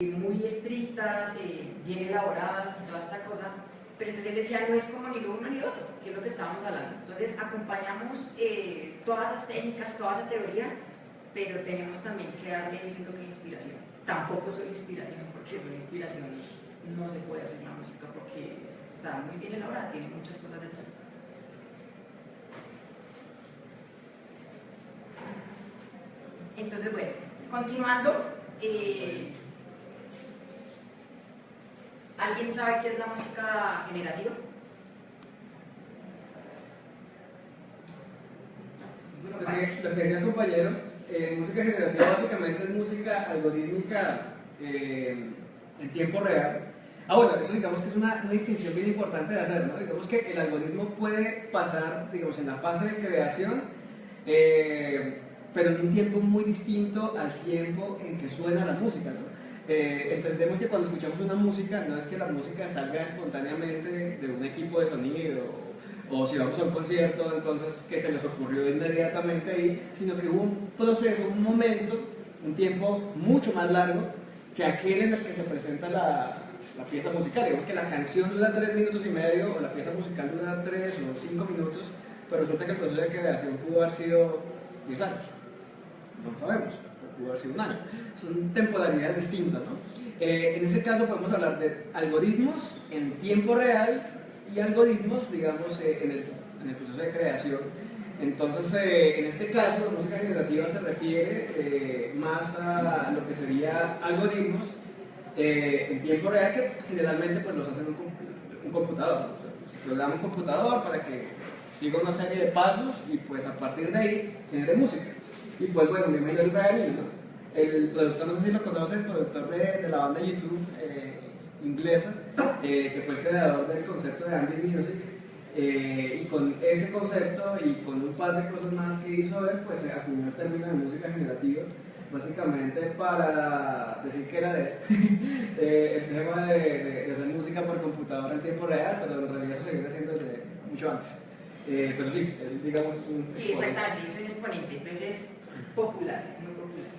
muy estrictas, bien elaboradas y toda esta cosa, pero entonces él decía, no es como ni lo uno ni lo otro, que es lo que estábamos hablando. Entonces acompañamos todas esas técnicas, toda esa teoría, pero tenemos también que darle, siento que inspiración. Tampoco soy inspiración, porque soy inspiración no se puede hacer la música porque está muy bien elaborada, tiene muchas cosas detrás. Entonces, bueno, continuando, ¿alguien sabe qué es la música generativa? Lo que decía el compañero, música generativa básicamente es música algorítmica en tiempo real. Bueno, eso digamos que es una distinción bien importante de hacer, ¿no? Digamos que el algoritmo puede pasar, digamos, en la fase de creación, pero en un tiempo muy distinto al tiempo en que suena la música, ¿no? Entendemos que cuando escuchamos una música, no es que la música salga espontáneamente de un equipo de sonido, o si vamos a un concierto, entonces que se les ocurrió inmediatamente ahí, sino que hubo un proceso, un momento, un tiempo mucho más largo que aquel en el que se presenta la pieza musical. Digamos que la canción dura 3 minutos y medio, o la pieza musical dura 3 o 5 minutos, pero resulta que el proceso de creación pudo haber sido 10 años. No sabemos, pudo haber sido un año. Son temporalidades distintas, ¿no? En ese caso podemos hablar de algoritmos en tiempo real y algoritmos, digamos, en el proceso de creación. Entonces, en este caso, la música generativa se refiere más a lo que sería algoritmos en tiempo real, que generalmente pues, los hace un computador, ¿no? O sea, pues, programa un computador para que siga una serie de pasos y pues a partir de ahí genere música. Y pues bueno, me imagino el Brian Eno, ¿no? El productor, no sé si lo conoce, el productor de la banda YouTube inglesa, que fue el creador del concepto de ambient music, y con ese concepto y con un par de cosas más que hizo él, pues se acuñó el término de música generativa, básicamente para decir que era de el tema de hacer música por computadora en tiempo real, pero en realidad se seguía haciendo desde mucho antes. Pero sí, es digamos un Sí, exactamente, es un exponente, entonces es popular, es muy popular.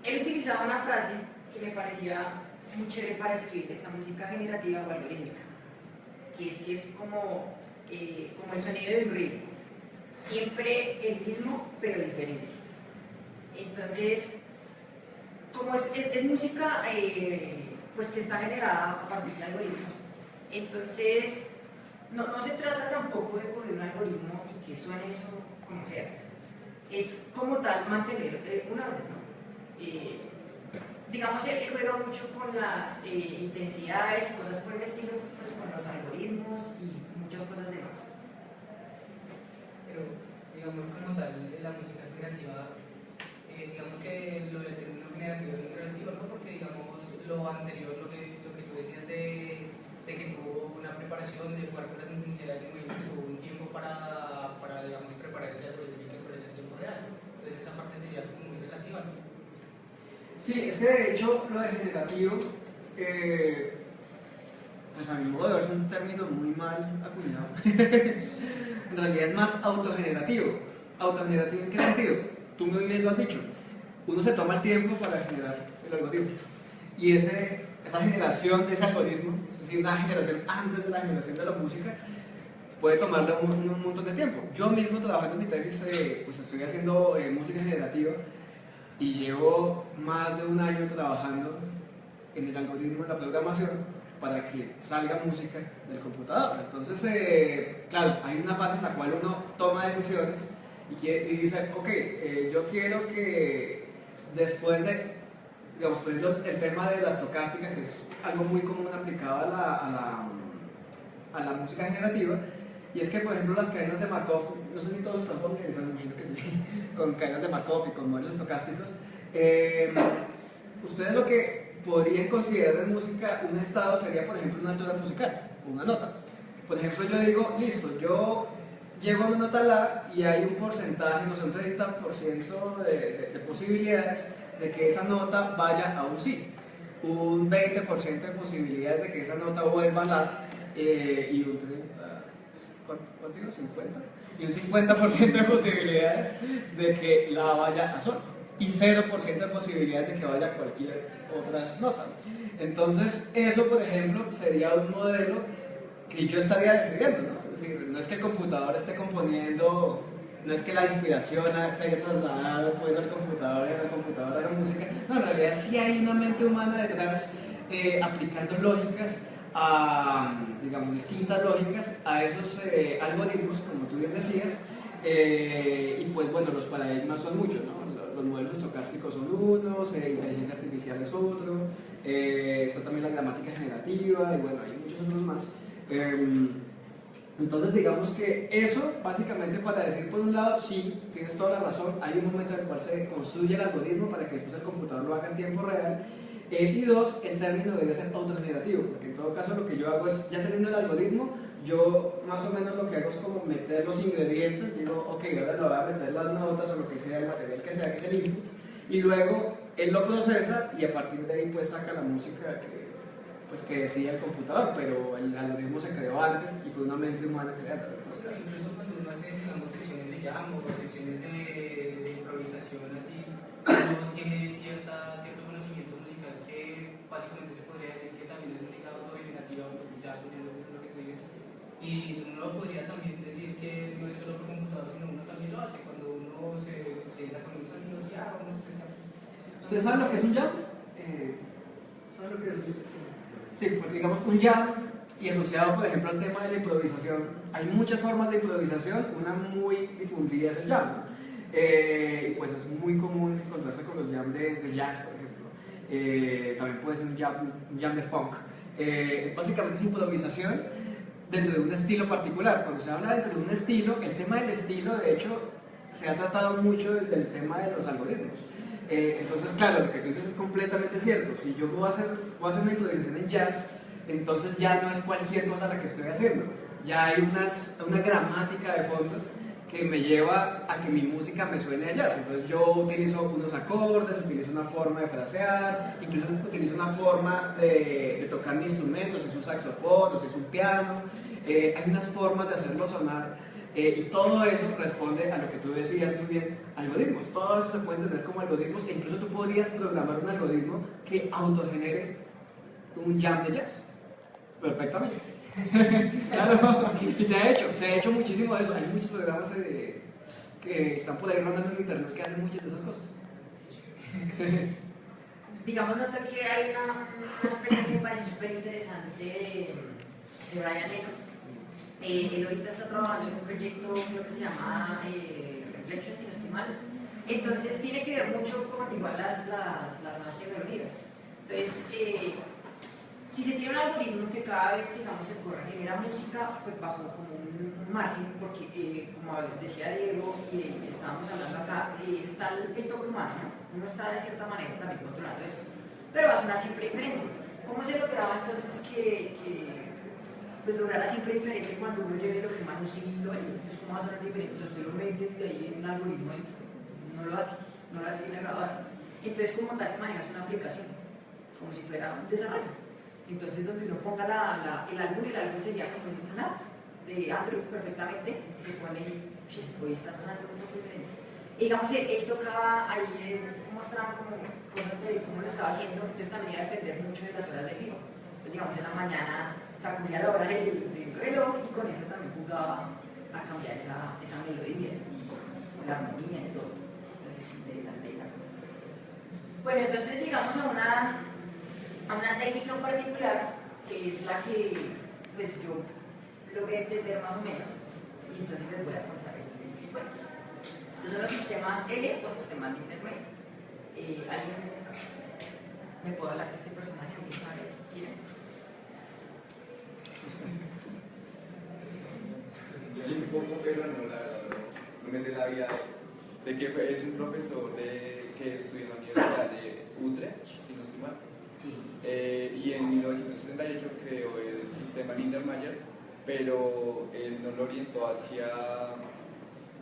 Él utilizaba una frase que me parecía muy chévere para escribir esta música generativa o algorítmica, que es como el sonido de un río, siempre el mismo pero diferente. Entonces, como es música pues que está generada a partir de algoritmos, entonces no se trata tampoco de coger un algoritmo y que suene eso como sea, es como tal mantener un orden, ¿no? Digamos, él juega mucho con las intensidades y cosas por el estilo, pues con los algoritmos y muchas cosas demás. Pero, digamos, como tal, la música generativa, digamos que lo del término generativo es muy relativo, ¿no? Porque, digamos, lo anterior, lo que tú decías de que tuvo una preparación, de jugar con las intensidades, que tuvo un tiempo para digamos, preparar ese algoritmo y que fuera en el tiempo real. Entonces, esa parte sería como muy relativa, ¿no? Sí, es que de hecho lo de generativo, pues a mi modo de ver es un término muy mal acuñado. En realidad es más autogenerativo. ¿Autogenerativo en qué sentido? Tú muy bien lo has dicho. Uno se toma el tiempo para generar el algoritmo. Y esa generación de ese algoritmo, es decir, una generación antes de la generación de la música, puede tomarle un montón de tiempo. Yo mismo trabajando en mi tesis, pues estoy haciendo música generativa y llevo más de un año trabajando en el algoritmo de la programación para que salga música del computador. Entonces, claro, hay una fase en la cual uno toma decisiones y dice, ok, yo quiero que después de, digamos, pues el tema de la estocástica, que es algo muy común aplicado a la música generativa, y es que, por ejemplo, las cadenas de Markov, no sé si todos están familiarizados, me imagino que sí, con cadenas de Markov y con modelos estocásticos. Ustedes lo que podrían considerar en música un estado sería, por ejemplo, una altura musical, una nota. Por ejemplo, yo digo, listo, yo llego a una nota La y hay un porcentaje, no sé, un 30% de posibilidades de que esa nota vaya a un Si, un 20% de posibilidades de que esa nota vuelva a La, y un 30%. ¿Cuánto digo? 50. Y un 50% de posibilidades de que La vaya a Sol. y 0% de posibilidades de que vaya a cualquier otra nota. Entonces, eso, por ejemplo, sería un modelo que yo estaría decidiendo, ¿no? Es decir, no es que el computador esté componiendo, no es que la inspiración se haya trasladado pues al computador y a la computadora a la música, no, en realidad sí hay una mente humana detrás aplicando lógicas digamos, distintas lógicas a esos algoritmos, como tú bien decías, y pues bueno, los paradigmas son muchos, ¿no? Los modelos estocásticos son unos, inteligencia artificial es otro, está también la gramática generativa, y bueno, hay muchos otros más. Entonces digamos que eso, básicamente para decir por un lado, sí, tienes toda la razón, hay un momento en el cual se construye el algoritmo para que después el computador lo haga en tiempo real, y dos, el término debe ser autogenerativo, porque en todo caso lo que yo hago es, ya teniendo el algoritmo, yo más o menos lo que hago es como meter los ingredientes, digo, ok, ahora le voy a meter las notas o lo que sea, el material que sea, que es el input, y luego él lo procesa y a partir de ahí pues saca la música que decía el computador, pero el algoritmo se creó antes y fue una mente humana creada. Sí, incluso cuando uno hace, digamos, sesiones de jam o sesiones de improvisación así, uno tiene cierto conocimiento musical que básicamente se podría decir que también es música autogenerativa, pues ya entiendo lo que tú dices. Y uno podría también decir que no es solo por computador, sino uno también lo hace cuando uno se sienta con unos amigos y vamos a expresar. ¿Ustedes saben lo que es un jam? ¿Saben lo que es? Sí, pues digamos un jam, y asociado por ejemplo al tema de la improvisación, hay muchas formas de improvisación, una muy difundida es el jam, ¿no? Y pues es muy común encontrarse con los jams de jazz, por ejemplo. También puede ser un jam de funk. Básicamente es improvisación dentro de un estilo particular. Cuando se habla dentro de un estilo, el tema del estilo, de hecho, se ha tratado mucho desde el tema de los algoritmos. Entonces, claro, lo que tú dices es completamente cierto. Si yo voy a hacer una improvisación en jazz, entonces ya no es cualquier cosa la que estoy haciendo. Ya hay una gramática de fondo que me lleva a que mi música me suene a jazz. Entonces yo utilizo unos acordes, utilizo una forma de frasear, incluso utilizo una forma de tocar mi instrumento, si es un saxofón o si es un piano. Hay unas formas de hacerlo sonar. Y todo eso responde a lo que tú decías muy bien, algoritmos. Todo eso se puede entender como algoritmos e incluso tú podrías programar un algoritmo que autogenere un jam de jazz. Perfectamente. Claro, y se ha hecho muchísimo de eso. Hay muchos programas que están por ahí rondando en internet que hacen muchas de esas cosas. Digamos, noto que hay un aspecto que me parece súper interesante de Brian Eno. Él ahorita está trabajando en un proyecto, creo que se llama Reflection, si no estoy mal. Entonces tiene que ver mucho con igual las nuevas tecnologías. Entonces, si se tiene un algoritmo que cada vez que digamos, se corre genera música, pues bajo como un margen, porque como decía Diego y estábamos hablando acá, está el toque humano, ¿no? Uno está de cierta manera también controlando eso, pero va a sonar siempre diferente. ¿Cómo se lograba entonces que pues logrará siempre diferente cuando uno lleve lo que se llama un sigilo? Entonces, ¿cómo va a sonar diferente? O sea, usted lo mete de ahí en un algoritmo dentro, no lo hace sin la grabadora. Entonces, como tal, se maneja una aplicación, como si fuera un desarrollo. Entonces, donde uno ponga el álbum sería como una app de Android perfectamente, se pone y hoy está sonando un poco diferente. Y digamos, él tocaba ahí, mostraba como cosas de cómo lo estaba haciendo, entonces también iba a depender mucho de las horas del día. Entonces, digamos, en la mañana sacudía la hora del reloj y con eso también jugaba a cambiar esa melodía y la armonía y todo. Entonces, es interesante esa cosa. Bueno, entonces llegamos a una técnica en particular que es la que pues yo logré entender más o menos y entonces les voy a contar el cuento. Estos son los sistemas L o sistemas de internet. ¿Alguien me puede hablar de este personaje? ¿Alguien sabe quién es? Un poco, pero no me sé la vida de él. Sé que es un profesor que estudió en la Universidad de Utrecht, si no estoy mal. Sí. Y en 1968 creó el sistema Lindenmayer, pero él no lo orientó hacia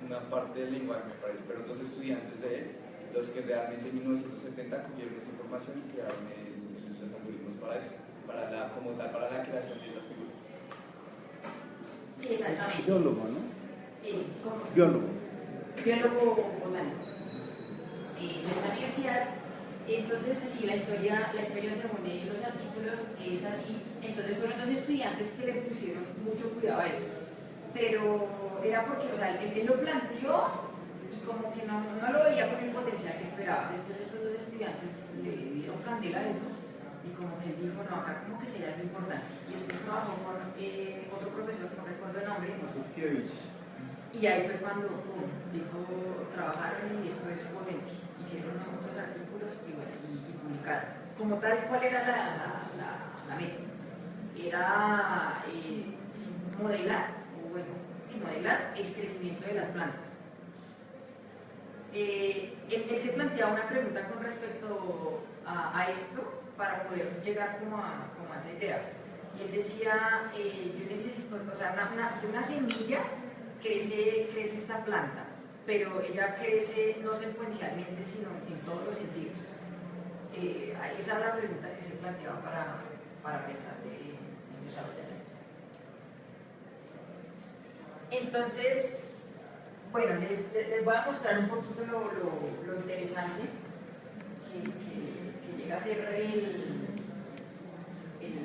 una parte del lenguaje, me parece. Fueron dos estudiantes de él los que realmente en 1970 cogieron esa información y crearon los algoritmos para la creación de esas figuras. Sí, exactamente. Biólogo, ¿no? ¿Cómo? Biólogo. Biólogo botánico. de esta universidad. Entonces, sí, la historia según los artículos es así. Entonces fueron los estudiantes que le pusieron mucho cuidado a eso. Pero era porque, o sea, él lo planteó y como que no lo veía con el potencial que esperaba. Después estos dos estudiantes le dieron candela a eso y como que él dijo, no, acá como que sería algo importante. Y después trabajó con otro profesor, que no recuerdo el nombre, y ahí fue cuando dijo, trabajaron y esto es potente. Hicieron otros artículos y, bueno, y publicaron. Como tal, ¿cuál era la meta? Era modelar el crecimiento de las plantas. Él se planteaba una pregunta con respecto a esto para poder llegar como a esa idea. Y él decía, yo necesito, o sea, de una semilla crece esta planta, pero ella crece no secuencialmente, sino en todos los sentidos. Esa es la pregunta que se planteaba para pensar en desarrollar esto. Entonces, bueno, les voy a mostrar un poquito lo interesante que llega a ser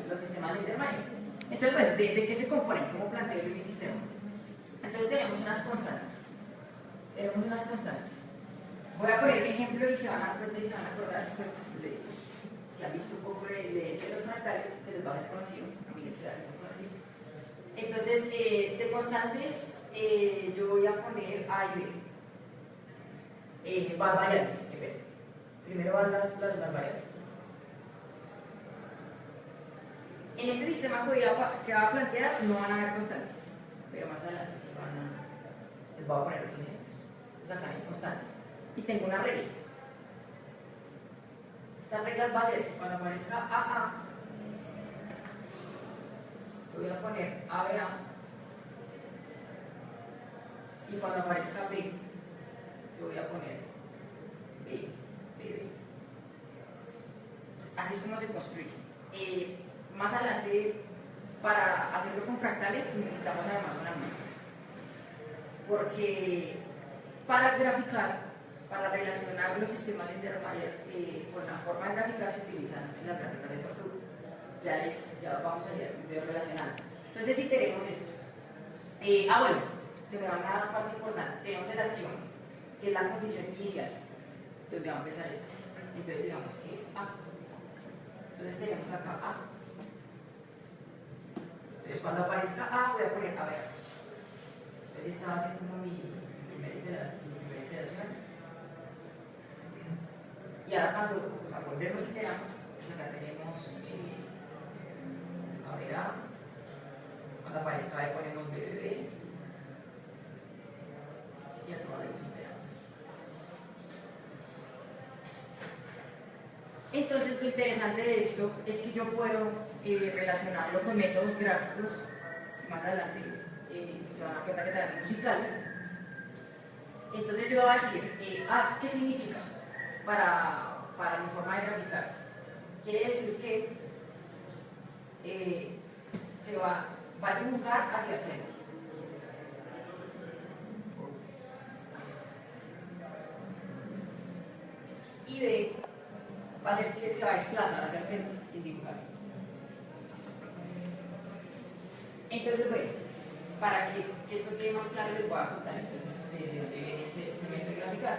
los sistemas de Lindenmayer. Entonces, bueno, ¿de qué se componen? ¿Cómo planteo yo mi sistema? Entonces tenemos unas constantes. Voy a poner el ejemplo y se van a dar cuenta y se van a acordar, pues, si han visto un poco de los fractales, se les va a hacer conocido, a mí se les hace muy conocido. Entonces, de constantes, yo voy a poner A y B. Va variable, primero van las variables. En este sistema que va a plantear no van a haber constantes, pero más adelante sí les voy a poner otros ejemplos. Entonces acá hay constantes. Y tengo unas reglas. Estas reglas va a ser, cuando aparezca AA, yo voy a poner ABA. Y cuando aparezca B, yo voy a poner BB. Así es como se construye. Más adelante, para hacerlo con fractales, necesitamos además una muestra. Porque para graficar, para relacionar los sistemas de Lindenmayer con la forma de graficar, se utilizan las gráficas de tortuga. Ya vamos a ir relacionando. Entonces, si tenemos esto. Bueno, se me va a dar una parte importante. Tenemos la acción, que es la condición inicial, donde va a empezar esto. Entonces, digamos que es A. Entonces, tenemos acá A. Entonces, cuando aparezca A, voy a poner A, ver. Entonces, esta va a ser como mi primera iteración. Y ahora, cuando volvemos y iteramos, pues acá tenemos A, ver, A. Cuando aparezca A, ponemos BBB. Y acá volvemos y iteramos así. Entonces, lo interesante de esto es que yo puedo relacionarlo con métodos gráficos. Más adelante se van a dar cuenta que también musicales. Entonces yo voy a decir, ¿qué significa para mi forma de graficar? Quiere decir que se va a dibujar hacia el frente. Y B va a ser que se va a desplazar hacia el frente sin dibujar. Entonces, bueno, para que esto quede más claro, les voy a contar entonces de dónde viene este método de graficar.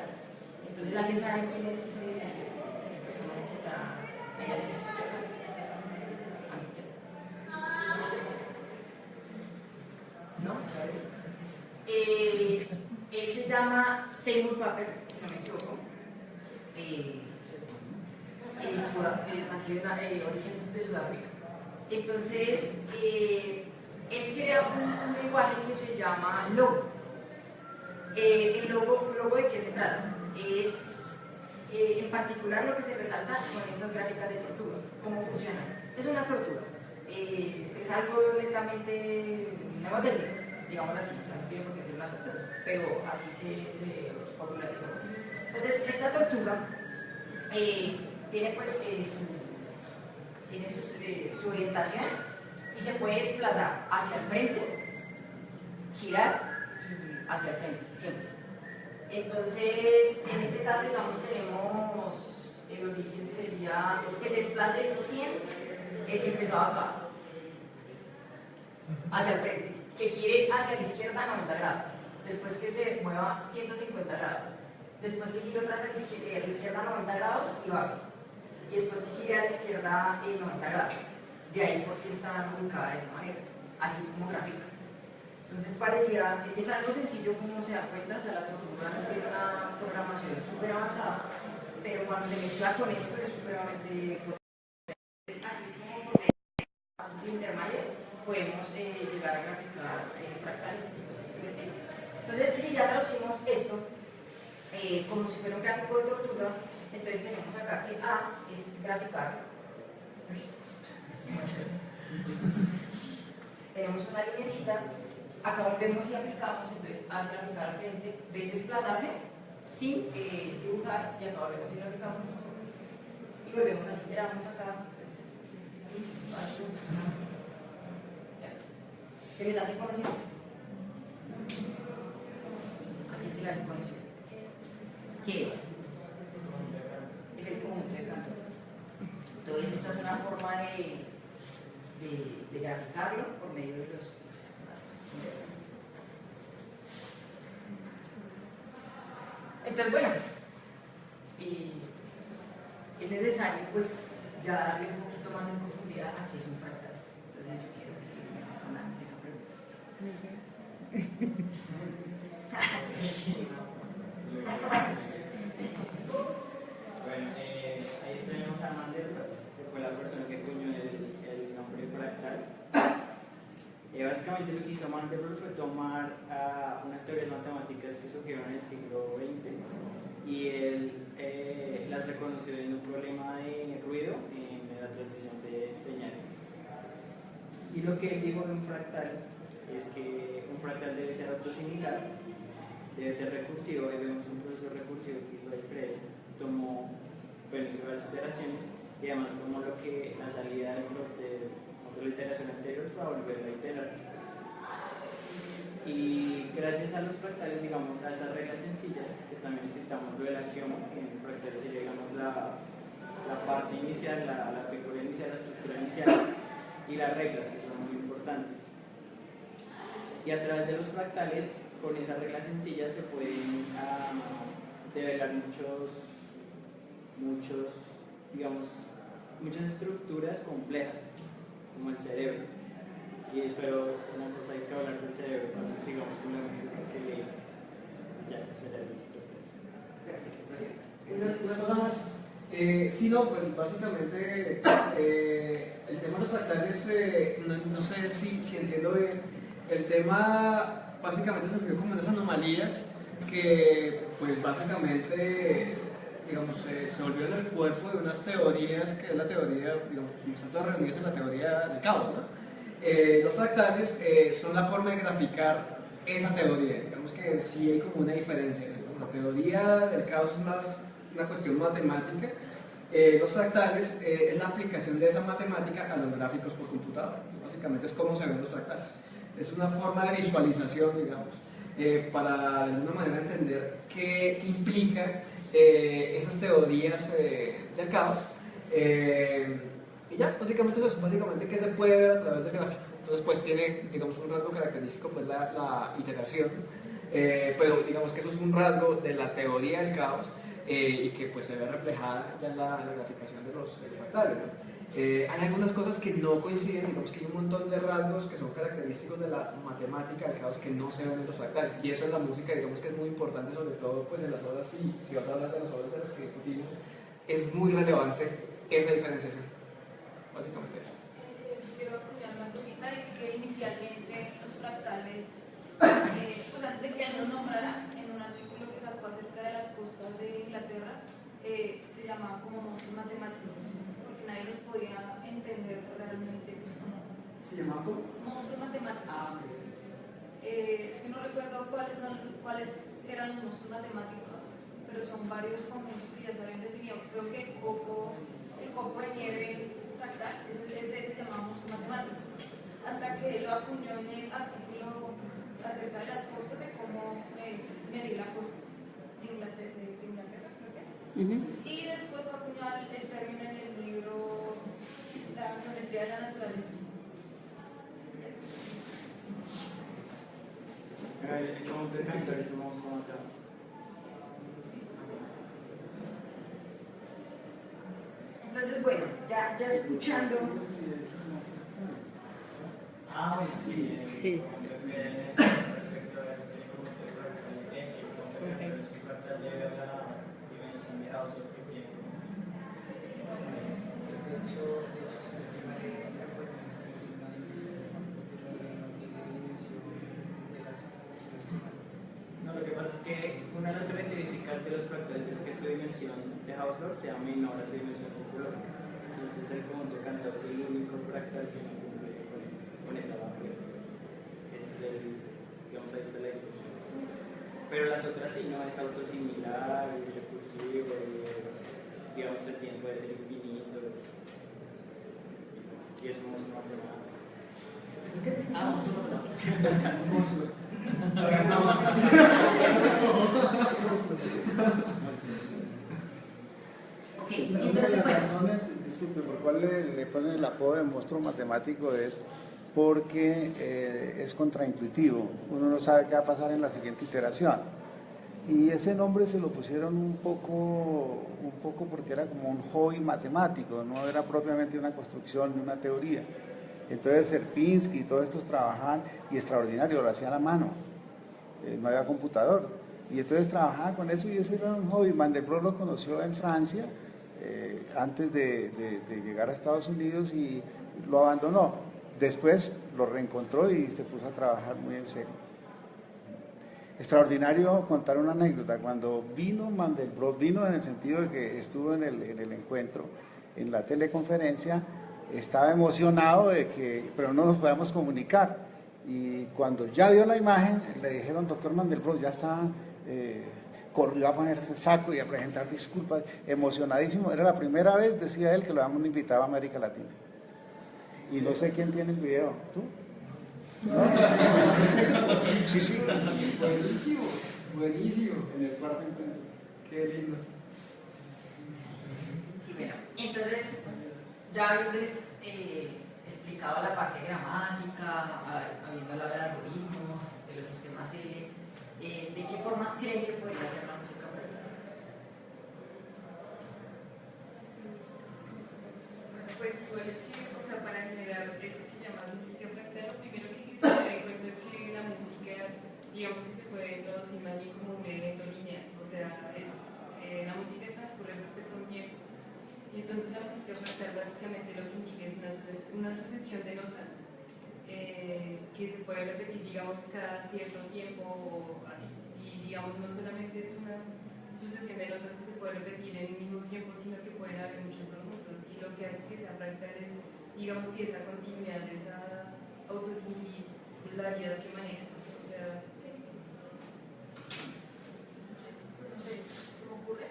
Entonces, ¿alguien sabe quién es el personaje que está ahí a la izquierda? A mi izquierda. ¿No? Él se llama Seymour Papert, si no me equivoco. Nació en origen de Sudáfrica. Entonces, él crea un lenguaje que se llama logo. ¿El logo de qué se trata? En particular, lo que se resalta son esas gráficas de tortuga. ¿Cómo funcionan? Es una tortuga. Es algo netamente neurotécnico, digamos así. O sea, no tiene por qué ser una tortuga, pero así se popularizó. Entonces, esta tortuga tiene pues su orientación y se puede desplazar hacia el frente, girar y hacia el frente, siempre. Entonces, en este caso, digamos, tenemos el origen sería que se desplace el 100, empezaba acá, hacia el frente, que gire hacia la izquierda 90 grados, después que se mueva 150 grados, después que gire otra hacia la izquierda 90 grados y baje, y después que gire a la izquierda 90 grados. De ahí porque está ubicada de esa manera, así es como gráfica. Entonces parecía, es algo sencillo como se da cuenta, o sea, la tortuga no tiene una programación súper avanzada, pero cuando se mezcla con esto es supremamente potente. Así es como por medio de Lindermayer podemos llegar a graficar fractales y cosas por el estilo. Entonces, si ya traducimos esto como si fuera un gráfico de tortuga, entonces tenemos acá que A es graficar. Tenemos una linecita, acá volvemos y aplicamos, entonces A es graficar al frente, B es desplazarse sin dibujar, y acá volvemos y lo aplicamos y volvemos así, miramos acá. ¿Se les hace conocido? ¿A quién se le hace conocido? ¿Qué es? Es el conjunto de Cantor. Entonces esta es una forma de graficarlo por medio de los sistemas. Entonces, bueno, es necesario pues ya darle un poquito más de profundidad a qué es un fractal. Entonces yo quiero que me respondan esa pregunta. Bueno, ahí tenemos a Mandelbrot, que fue la persona que acuñó el nombre fractal. Básicamente lo que hizo Mandelbrot fue tomar unas teorías matemáticas que surgieron en el siglo XX y él las reconoció en un problema de ruido en la transmisión de señales. Y lo que él dijo de un fractal es que un fractal debe ser autosimilar, debe ser recursivo. Ahí vemos un proceso recursivo que hizo Alfredo, tomó, hizo varias iteraciones y además tomó lo que la salida del bloque de la iteración anterior para volverla a iterar. Y gracias a los fractales, digamos, a esas reglas sencillas, que también necesitamos lo del axioma, que en fractales sería, digamos, la parte inicial, la figura inicial, la estructura inicial, y las reglas, que son muy importantes. Y a través de los fractales, con esas reglas sencillas, se pueden develar muchas estructuras complejas, como el cerebro. Y espero una cosa, hay que hablar del cerebro cuando sigamos con la música, que ya es su cerebro. Una cosa más. Sí, no, pues básicamente el tema de los fractales, no sé si entiendo bien. El tema básicamente surgió como unas anomalías que, pues básicamente, digamos, se volvió en el cuerpo de unas teorías, que es la teoría, digamos, están todas reunidas en la teoría del caos, ¿no? Los fractales son la forma de graficar esa teoría. Digamos que sí hay como una diferencia, ¿no? La teoría del caos es más una cuestión matemática. Los fractales es la aplicación de esa matemática a los gráficos por computador. Básicamente es cómo se ven los fractales. Es una forma de visualización, digamos, para de alguna manera entender qué implica esas teorías del caos. Y ya, básicamente eso es básicamente que se puede ver a través del gráfico. Entonces, pues tiene, digamos, un rasgo característico, pues la iteración, pero digamos que eso es un rasgo de la teoría del caos y que pues se ve reflejada ya en la graficación de los fractales, ¿no? Hay algunas cosas que no coinciden, digamos que hay un montón de rasgos que son característicos de la matemática del caos que no se ven en los fractales, y eso en la música digamos que es muy importante, sobre todo pues en las obras, si vas a hablar de las obras de las que discutimos, es muy relevante esa diferenciación, básicamente eso. Quiero apoyar una cosita, es que inicialmente los fractales, pues antes de que él los nombrara, en un artículo que sacó acerca de las costas de Inglaterra, se llamaban como monstruos matemáticos, porque nadie los podía entender realmente, pues como... ¿Se llamaba cómo? Monstruos matemáticos. Ah, ok. Es que no recuerdo cuáles eran los monstruos matemáticos, pero son varios conjuntos que ya se habían definido. Creo que el copo de nieve fractal, ese se llamaba monstruo matemático, hasta que él lo acuñó en el artículo acerca de las costas, de cómo medir la costa. geometría de la naturaleza. El conjunto de cantores es un monstruo matemático. Entonces, bueno, ya escuchando. Sí. Sí. Respecto a este conjunto de fractal idéntico, el conjunto de fractal es un fractal debe a la dimensión de Hausdorff que tiene. De hecho, si no estoy mal, la cuenta no tiene una dimensión, no tiene dimensión de las si no estoy mal. No, lo que pasa es que una de las características de los fractales es que su dimensión de Hausdorff sea menor a su dimensión topológica. Entonces el conjunto de Cantor es el único fractal que no cumple con esa barrera. Ese es el, digamos, ahí está la discusión. Pero las otras sí, no es autosimilar, es recursivo, digamos, el tiempo debe ser infinito. Y es un monstruo matemático. Ok, Una de entonces, las bueno. razones, disculpe, por cuál le ponen el apodo de monstruo matemático es porque es contraintuitivo. Uno no sabe qué va a pasar en la siguiente iteración. Y ese nombre se lo pusieron un poco porque era como un hobby matemático, no era propiamente una construcción ni una teoría. Entonces Sierpinski y todos estos trabajaban, y extraordinario, lo hacían a mano, no había computador. Y entonces trabajaban con eso y ese era un hobby. Mandelbrot lo conoció en Francia antes de llegar a Estados Unidos y lo abandonó. Después lo reencontró y se puso a trabajar muy en serio. Extraordinario contar una anécdota. Cuando vino Mandelbrot, vino en el sentido de que estuvo en el encuentro, en la teleconferencia, estaba emocionado pero no nos podíamos comunicar. Y cuando ya dio la imagen, le dijeron, doctor Mandelbrot, ya está, corrió a ponerse el saco y a presentar disculpas, emocionadísimo. Era la primera vez, decía él, que lo habíamos invitado a América Latina. Y no sé quién tiene el video, ¿tú? Sí, sí. Buenísimo, buenísimo. En el cuarto intento. Qué lindo. Sí, bueno, entonces, ya habiéndoles explicado la parte gramática, habiendo hablado de algoritmos, de los sistemas L, ¿de qué formas creen que podría ser la música fractal? Bueno, pues igual es que, o sea, para generar eso que llamas música fractal, lo primero que hay que tener en cuenta es que la música, digamos que se puede traducir más bien como un evento lineal, o sea, la música transcurre respecto a un tiempo. Y entonces la música fractal básicamente lo que indica es una sucesión de notas que se puede repetir, digamos, cada cierto tiempo o así. Y digamos, no solamente es una sucesión de notas que se puede repetir en el mismo tiempo, sino que pueden haber muchos conjuntos. Y lo que hace que sea fractal es, digamos, que esa continuidad, esa autosimilaridad que maneja. O sea, sí. No sé, se me ocurre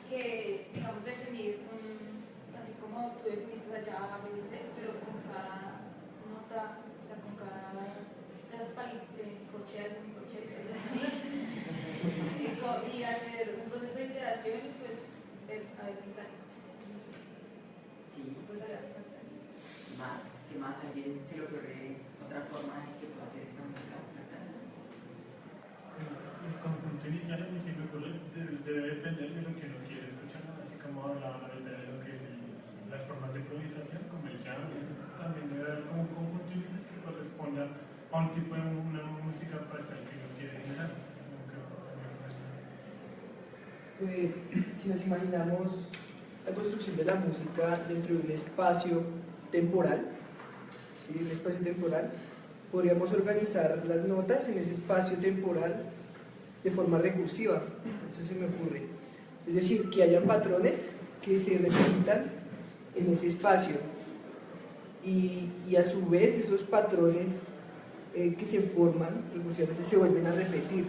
que, digamos, definir así como tú definiste allá A, B, C, pero con cada nota, o sea, con cada de las corcheas, y hacer un proceso de iteración y pues ver a ver qué sale. Sí, Pues a ver, fractal. ¿Qué más alguien se le ocurre otra forma de que pueda hacer esta música fractal? Pues el conjunto inicial a mí se me ocurre debe depender de lo que uno quiere escuchar, ¿no? Así como hablaban ahorita de lo que es las formas de improvisación, como el jam, eso también debe haber como un conjunto inicial que corresponda a un tipo de una música fractal que uno quiere generar. Pues si nos imaginamos la construcción de la música dentro de un espacio temporal, ¿sí? Un espacio temporal, podríamos organizar las notas en ese espacio temporal de forma recursiva, eso se me ocurre. Es decir, que haya patrones que se repitan en ese espacio y a su vez esos patrones que se forman recursivamente se vuelven a repetir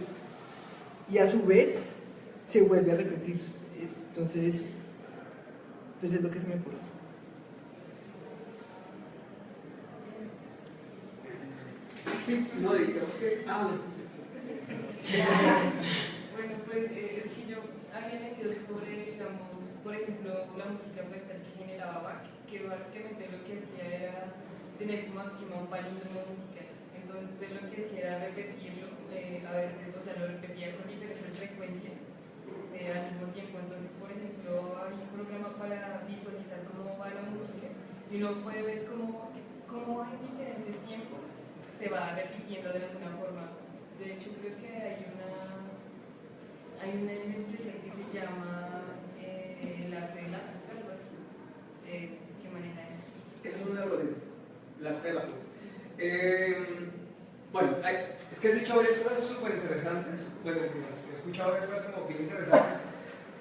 y a su vez se vuelve a repetir. Entonces, pues es lo que se me ocurre. Sí, no, digamos que... Bueno, pues es que yo había leído sobre, digamos, por ejemplo, la música fractal que generaba Bach, porque básicamente lo que hacía era tener como máximo un palíndromo musical. Entonces él lo que hacía era repetirlo, a veces, o sea, lo repetía con diferentes frecuencias al mismo tiempo. Entonces, por ejemplo, hay un programa para visualizar cómo va la música y uno puede ver cómo en diferentes tiempos se va repitiendo de alguna forma. De hecho, creo que hay una en especial que se llama el arte de la fuga, algo así, que maneja eso. Es un algoritmo, el arte de la fuga. Bueno, es que has dicho varias cosas súper interesantes. Bueno, he escuchado varias cosas como bien interesantes.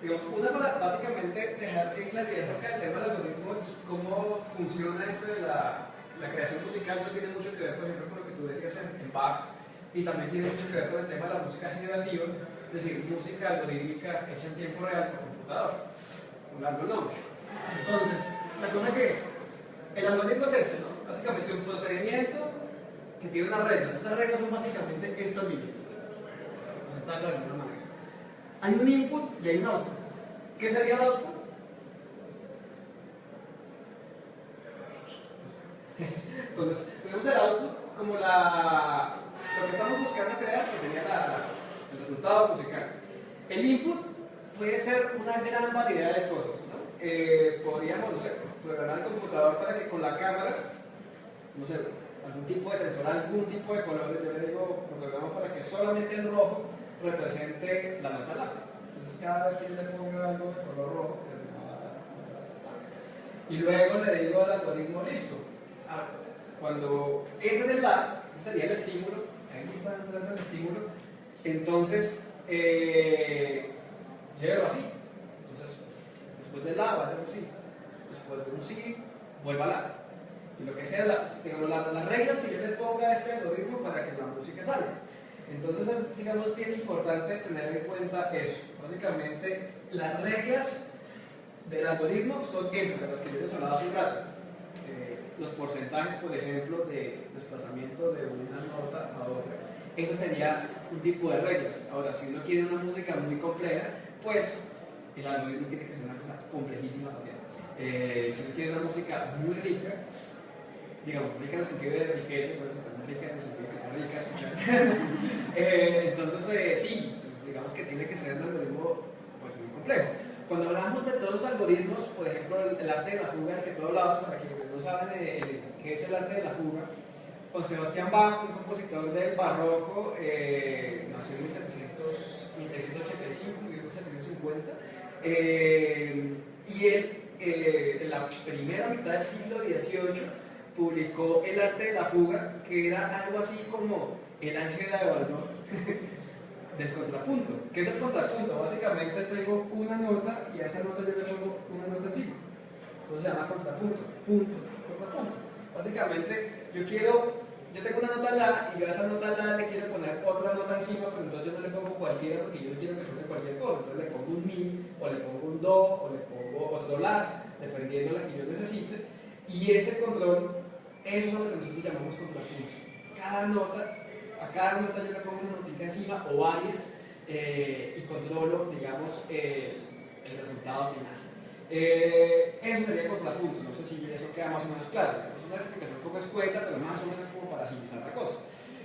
Digamos, una para básicamente dejar bien claridad acerca del tema del algoritmo y cómo funciona esto de la creación musical. Eso tiene mucho que ver, por ejemplo, con lo que tú decías en Bach, y también tiene mucho que ver con el tema de la música generativa, es decir, música algorítmica hecha en tiempo real por computador, un largo nombre. Entonces, la cosa que es, el algoritmo es este, ¿no? Básicamente un procedimiento que tiene unas reglas. Esas reglas son básicamente estos límites, para presentarlo de alguna manera. Hay un input y hay un output. ¿Qué sería el output? Entonces, tenemos el output como lo que estamos buscando crear, que sería el resultado musical. El input puede ser una gran variedad de cosas, ¿no? Podríamos, no sé, programar el computador para que con la cámara, no sé, algún tipo de sensor, algún tipo de colores, yo le digo, programa para que solamente el rojo represente la nota la. Entonces cada vez que yo le pongo algo de color rojo, pues me va a dar la. Y luego le digo al algoritmo, listo. Cuando entre el la, sería el estímulo, ahí está entrando el estímulo, entonces llévelo así. Entonces, después del la va a ser un sí, después de un sí, vuelva a la. Y lo que sea, digamos, las reglas que yo le ponga a este algoritmo para que la música salga. Entonces es, digamos, bien importante tener en cuenta eso. Básicamente, las reglas del algoritmo son esas, de las que yo les hablaba hace un rato. Los porcentajes, por ejemplo, de desplazamiento de una nota a otra. Ese sería un tipo de reglas. Ahora, si uno quiere una música muy compleja, pues el algoritmo tiene que ser una cosa complejísima también. Si uno quiere una música muy rica, digamos, rica en el sentido de riqueza, por eso también rica en el sentido de que sea rica escuchar. Entonces, sí, pues, digamos que tiene que ser un algoritmo pues, muy complejo. Cuando hablamos de todos los algoritmos, por ejemplo, el arte de la fuga, del que tú hablabas, para quienes no saben qué es el arte de la fuga, Juan Sebastián Bach, un compositor del barroco, nació en 1685, 1750, y él, en la primera mitad del siglo XVIII, publicó el arte de la fuga, que era algo así como el álgebra de Baldor del contrapunto. ¿Qué es el contrapunto? Básicamente tengo una nota y a esa nota yo le pongo una nota encima. Entonces se llama contrapunto, punto, contrapunto. Básicamente yo tengo una nota la y yo a esa nota la le quiero poner otra nota encima, pero entonces yo no le pongo cualquiera porque yo no quiero que suene cualquier cosa. Entonces le pongo un mi, o le pongo un do, o le pongo otro la, dependiendo de la que yo necesite. Y ese control, eso es lo que nosotros llamamos contrapunto. A cada nota yo le pongo una notica encima o varias y controlo, digamos, el resultado final. Eso sería contrapunto. No sé si eso queda más o menos claro. Es una explicación un poco escueta, pero más o menos como para agilizar la cosa.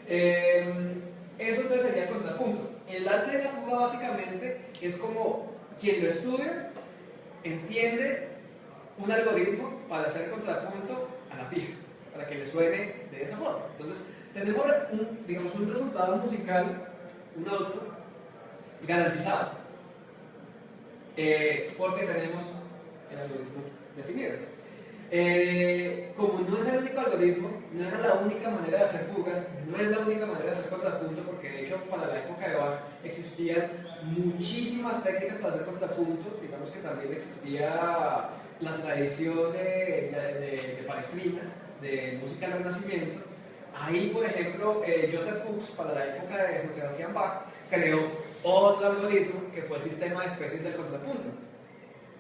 Eso entonces sería el contrapunto. El arte de la fuga básicamente es como quien lo estudia entiende un algoritmo para hacer el contrapunto a la fija, para que le suene de esa forma. Entonces, tenemos un resultado musical, un output garantizado, porque tenemos el algoritmo definido. Como no es el único algoritmo, no era la única manera de hacer fugas, no es la única manera de hacer contrapunto, porque de hecho para la época de Bach existían muchísimas técnicas para hacer contrapunto. Digamos que también existía la tradición de Palestrina, de música del Renacimiento. Ahí, por ejemplo, Joseph Fuchs, para la época de Juan Sebastián Bach, creó otro algoritmo que fue el sistema de especies del contrapunto.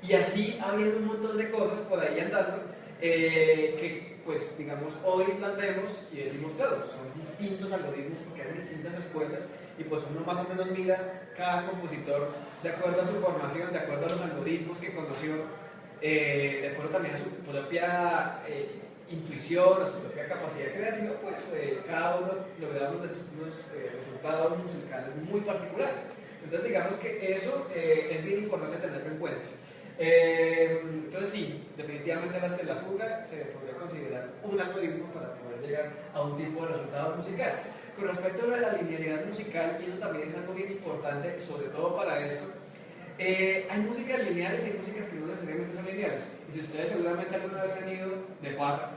Y así había un montón de cosas por ahí andando que, pues, digamos, hoy las vemos y decimos, claro, son distintos algoritmos porque hay distintas escuelas y pues uno más o menos mira cada compositor de acuerdo a su formación, de acuerdo a los algoritmos que conoció de acuerdo también a su propia intuición, a su propia capacidad creativa, pues cada uno logra unos resultados musicales muy particulares. Entonces digamos que eso es bien importante tenerlo en cuenta. Entonces sí, definitivamente el arte de la fuga se podría considerar un algoritmo para poder llegar a un tipo de resultado musical. Con respecto a la linealidad musical, y eso también es algo bien importante, sobre todo para esto, hay músicas lineales y hay músicas que no necesariamente son lineales. Y si ustedes seguramente alguna vez han ido de farra,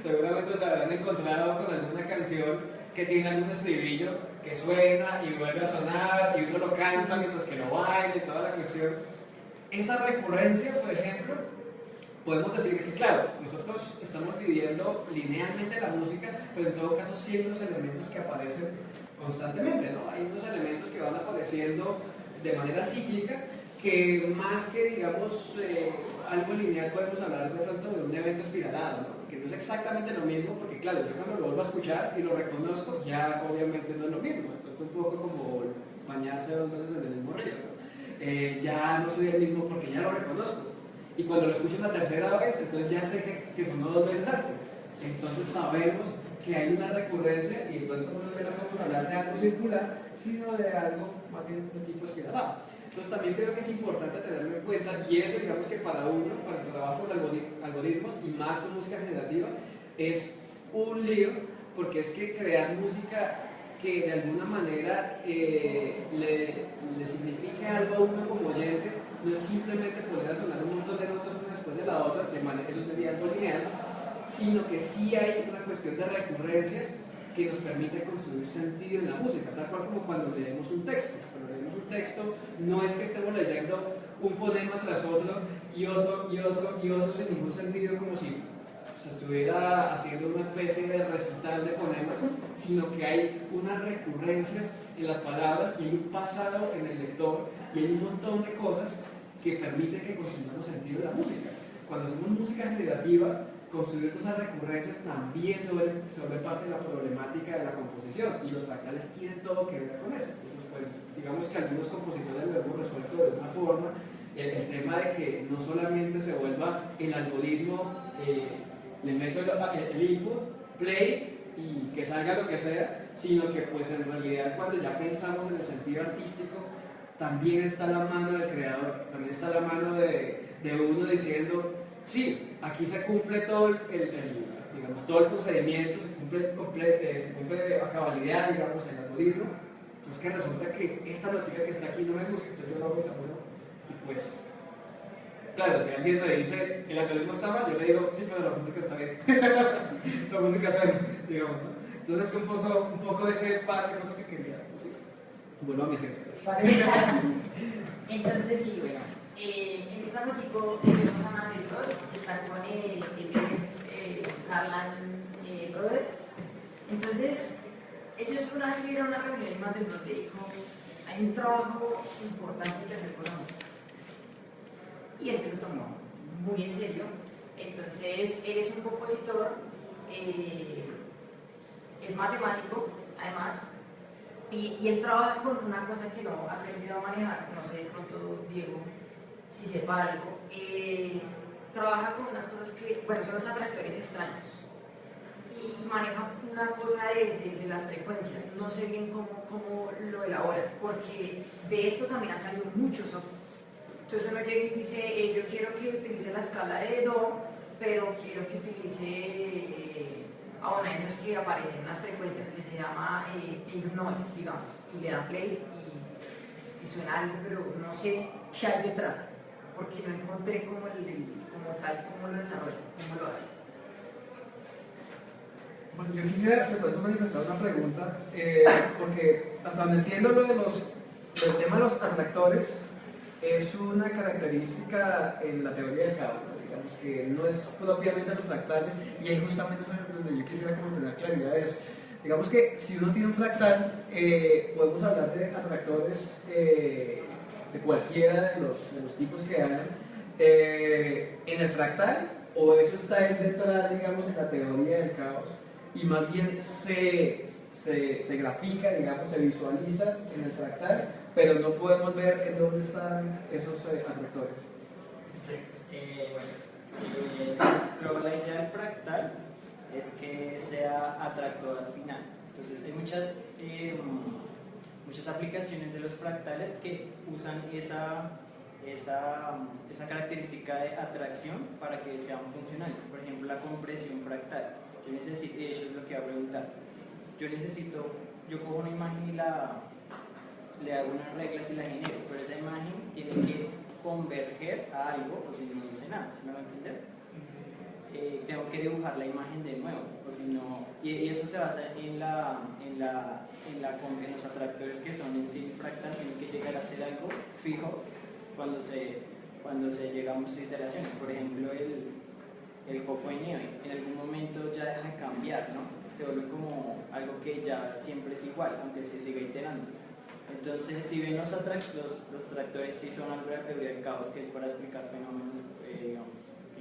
seguramente se habrán encontrado con alguna canción que tiene algún estribillo que suena y vuelve a sonar y uno lo canta mientras que lo baila y toda la cuestión. Esa recurrencia, por ejemplo, podemos decir que, claro, nosotros estamos viviendo linealmente la música, pero en todo caso sí hay unos elementos que aparecen constantemente, ¿no? Hay unos elementos que van apareciendo de manera cíclica, que más que, digamos, algo lineal, podemos hablar de pronto de un evento espiralado, ¿no? Que no es exactamente lo mismo, porque claro, yo cuando lo vuelvo a escuchar y lo reconozco, ya obviamente no es lo mismo. Entonces, un poco como bañarse 2 veces en el mismo río, ¿no? Ya no soy el mismo porque ya lo reconozco. Y cuando lo escucho una tercera vez, entonces ya sé que sonó 2 veces antes. Entonces sabemos que hay una recurrencia y de pronto no podemos hablar de algo circular, sino de algo más bien de tipo espiralado. Entonces también creo que es importante tenerlo en cuenta, y eso digamos que para uno, para el trabajo con algoritmos y más con música generativa, es un lío, porque es que crear música que de alguna manera le signifique algo a uno como oyente, no es simplemente poner a sonar un montón de notas una después de la otra, de manera eso sería algo lineal, sino que sí hay una cuestión de recurrencias que nos permite construir sentido en la música, tal cual como cuando leemos un texto. Cuando leemos un texto no es que estemos leyendo un fonema tras otro y otro y otro y otro sin ningún sentido, como si se estuviera haciendo una especie de recital de fonemas, sino que hay unas recurrencias en las palabras y hay un pasado en el lector y hay un montón de cosas que permiten que construyamos sentido en la música. Cuando hacemos música generativa, construir todas esas recurrencias también se vuelve parte de la problemática de la composición, y los fractales tienen todo que ver con eso. Entonces, pues, digamos que algunos compositores lo hemos resuelto de una forma, el tema de que no solamente se vuelva el algoritmo, le meto el input, play, y que salga lo que sea, sino que pues en realidad cuando ya pensamos en el sentido artístico, también está la mano del creador, también está la mano de uno diciendo, sí, aquí se cumple todo digamos, todo el procedimiento, se cumple a cabalidad, digamos, el algoritmo, pues que resulta que esta noticia que está aquí no me gusta, entonces yo lo hago y la pongo, y pues, claro, si alguien me dice el algoritmo está mal, yo le digo, sí, pero la música está bien, la música suena, digamos, ¿no? Entonces un poco ese par de cosas que quería decir. Vuelvo a mi centro. Entonces sí, bueno, en esta fotico vemos a Mandelbrot, está con Carlan Brothers. Entonces, ellos una vez tuvieron una reunión y Mandelbrot le dijo, hay un trabajo importante que hacer con la música. Y él se lo tomó muy en serio. Entonces, él es un compositor, es matemático, además, y él trabaja con una cosa que no ha aprendido a manejar, no sé de pronto Diego si sepa algo, trabaja con unas cosas que, bueno, son los atractores extraños, y maneja una cosa de las frecuencias, no sé bien cómo lo elabora, porque de esto también ha salido mucho software. Entonces uno llega y dice, yo quiero que utilice la escala de Do, pero quiero que utilice, bueno, hay unos que aparecen unas frecuencias que se llama pink noise, digamos, y le dan play y suena algo, pero no sé qué hay detrás, porque no encontré como lo desarrolla, cómo lo hace. Bueno, yo quisiera de pronto manifestar una pregunta, porque hasta donde entiendo lo del tema de los atractores, es una característica en la teoría del caos, ¿no? Digamos que no es propiamente los fractales, y ahí justamente es donde yo quisiera como tener claridad de eso. Digamos que si uno tiene un fractal, podemos hablar de atractores de cualquiera de los tipos que hayan en el fractal, o eso está detrás, digamos, en la teoría del caos, y más bien se grafica, digamos, se visualiza en el fractal, pero no podemos ver en dónde están esos atractores. Sí. Luego la idea del fractal es que sea atractor al final. Entonces hay muchas aplicaciones de los fractales que usan esa característica de atracción para que sean funcionales. Por ejemplo, la compresión fractal. Yo necesito, y eso es lo que voy a preguntar, yo cojo una imagen y le hago unas reglas y la genero, pero esa imagen tiene que converger a algo, o si no dice nada, ¿sí me va a entender? Tengo que dibujar la imagen de nuevo, o si no, y eso se basa en los atractores que son en sí fractal, tienen que llegar a ser algo fijo cuando se llega a muchas iteraciones. Por ejemplo, el copo de nieve en algún momento ya deja de cambiar, ¿no? Se vuelve como algo que ya siempre es igual, aunque se siga iterando. Entonces, si ven los tractores, sí son algo de la teoría del caos, que es para explicar fenómenos que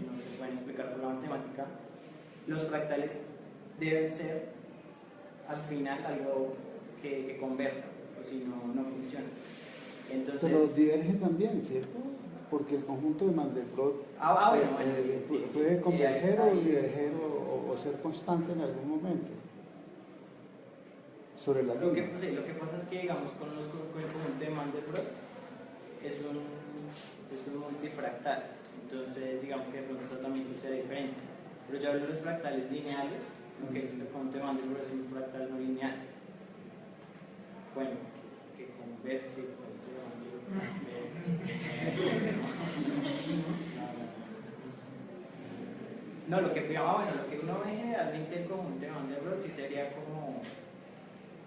no se pueden explicar por la matemática. Los fractales deben ser al final algo que converja, o si no, no funciona. Entonces, pero diverge también, ¿cierto? Porque el conjunto de Mandelbrot puede converger o diverger o ser constante en algún momento sobre la línea. Lo que pasa es que, digamos, con el conjunto de Mandelbrot es un multifractal, entonces digamos que de pronto el tratamiento sea diferente. Pero ya hablo de los fractales lineales, aunque el conjunto de Mandelbrot es un fractal no lineal. Bueno, que converge, sí, no, lo que uno ve generalmente el conjunto de Mandelbrot sí sería como,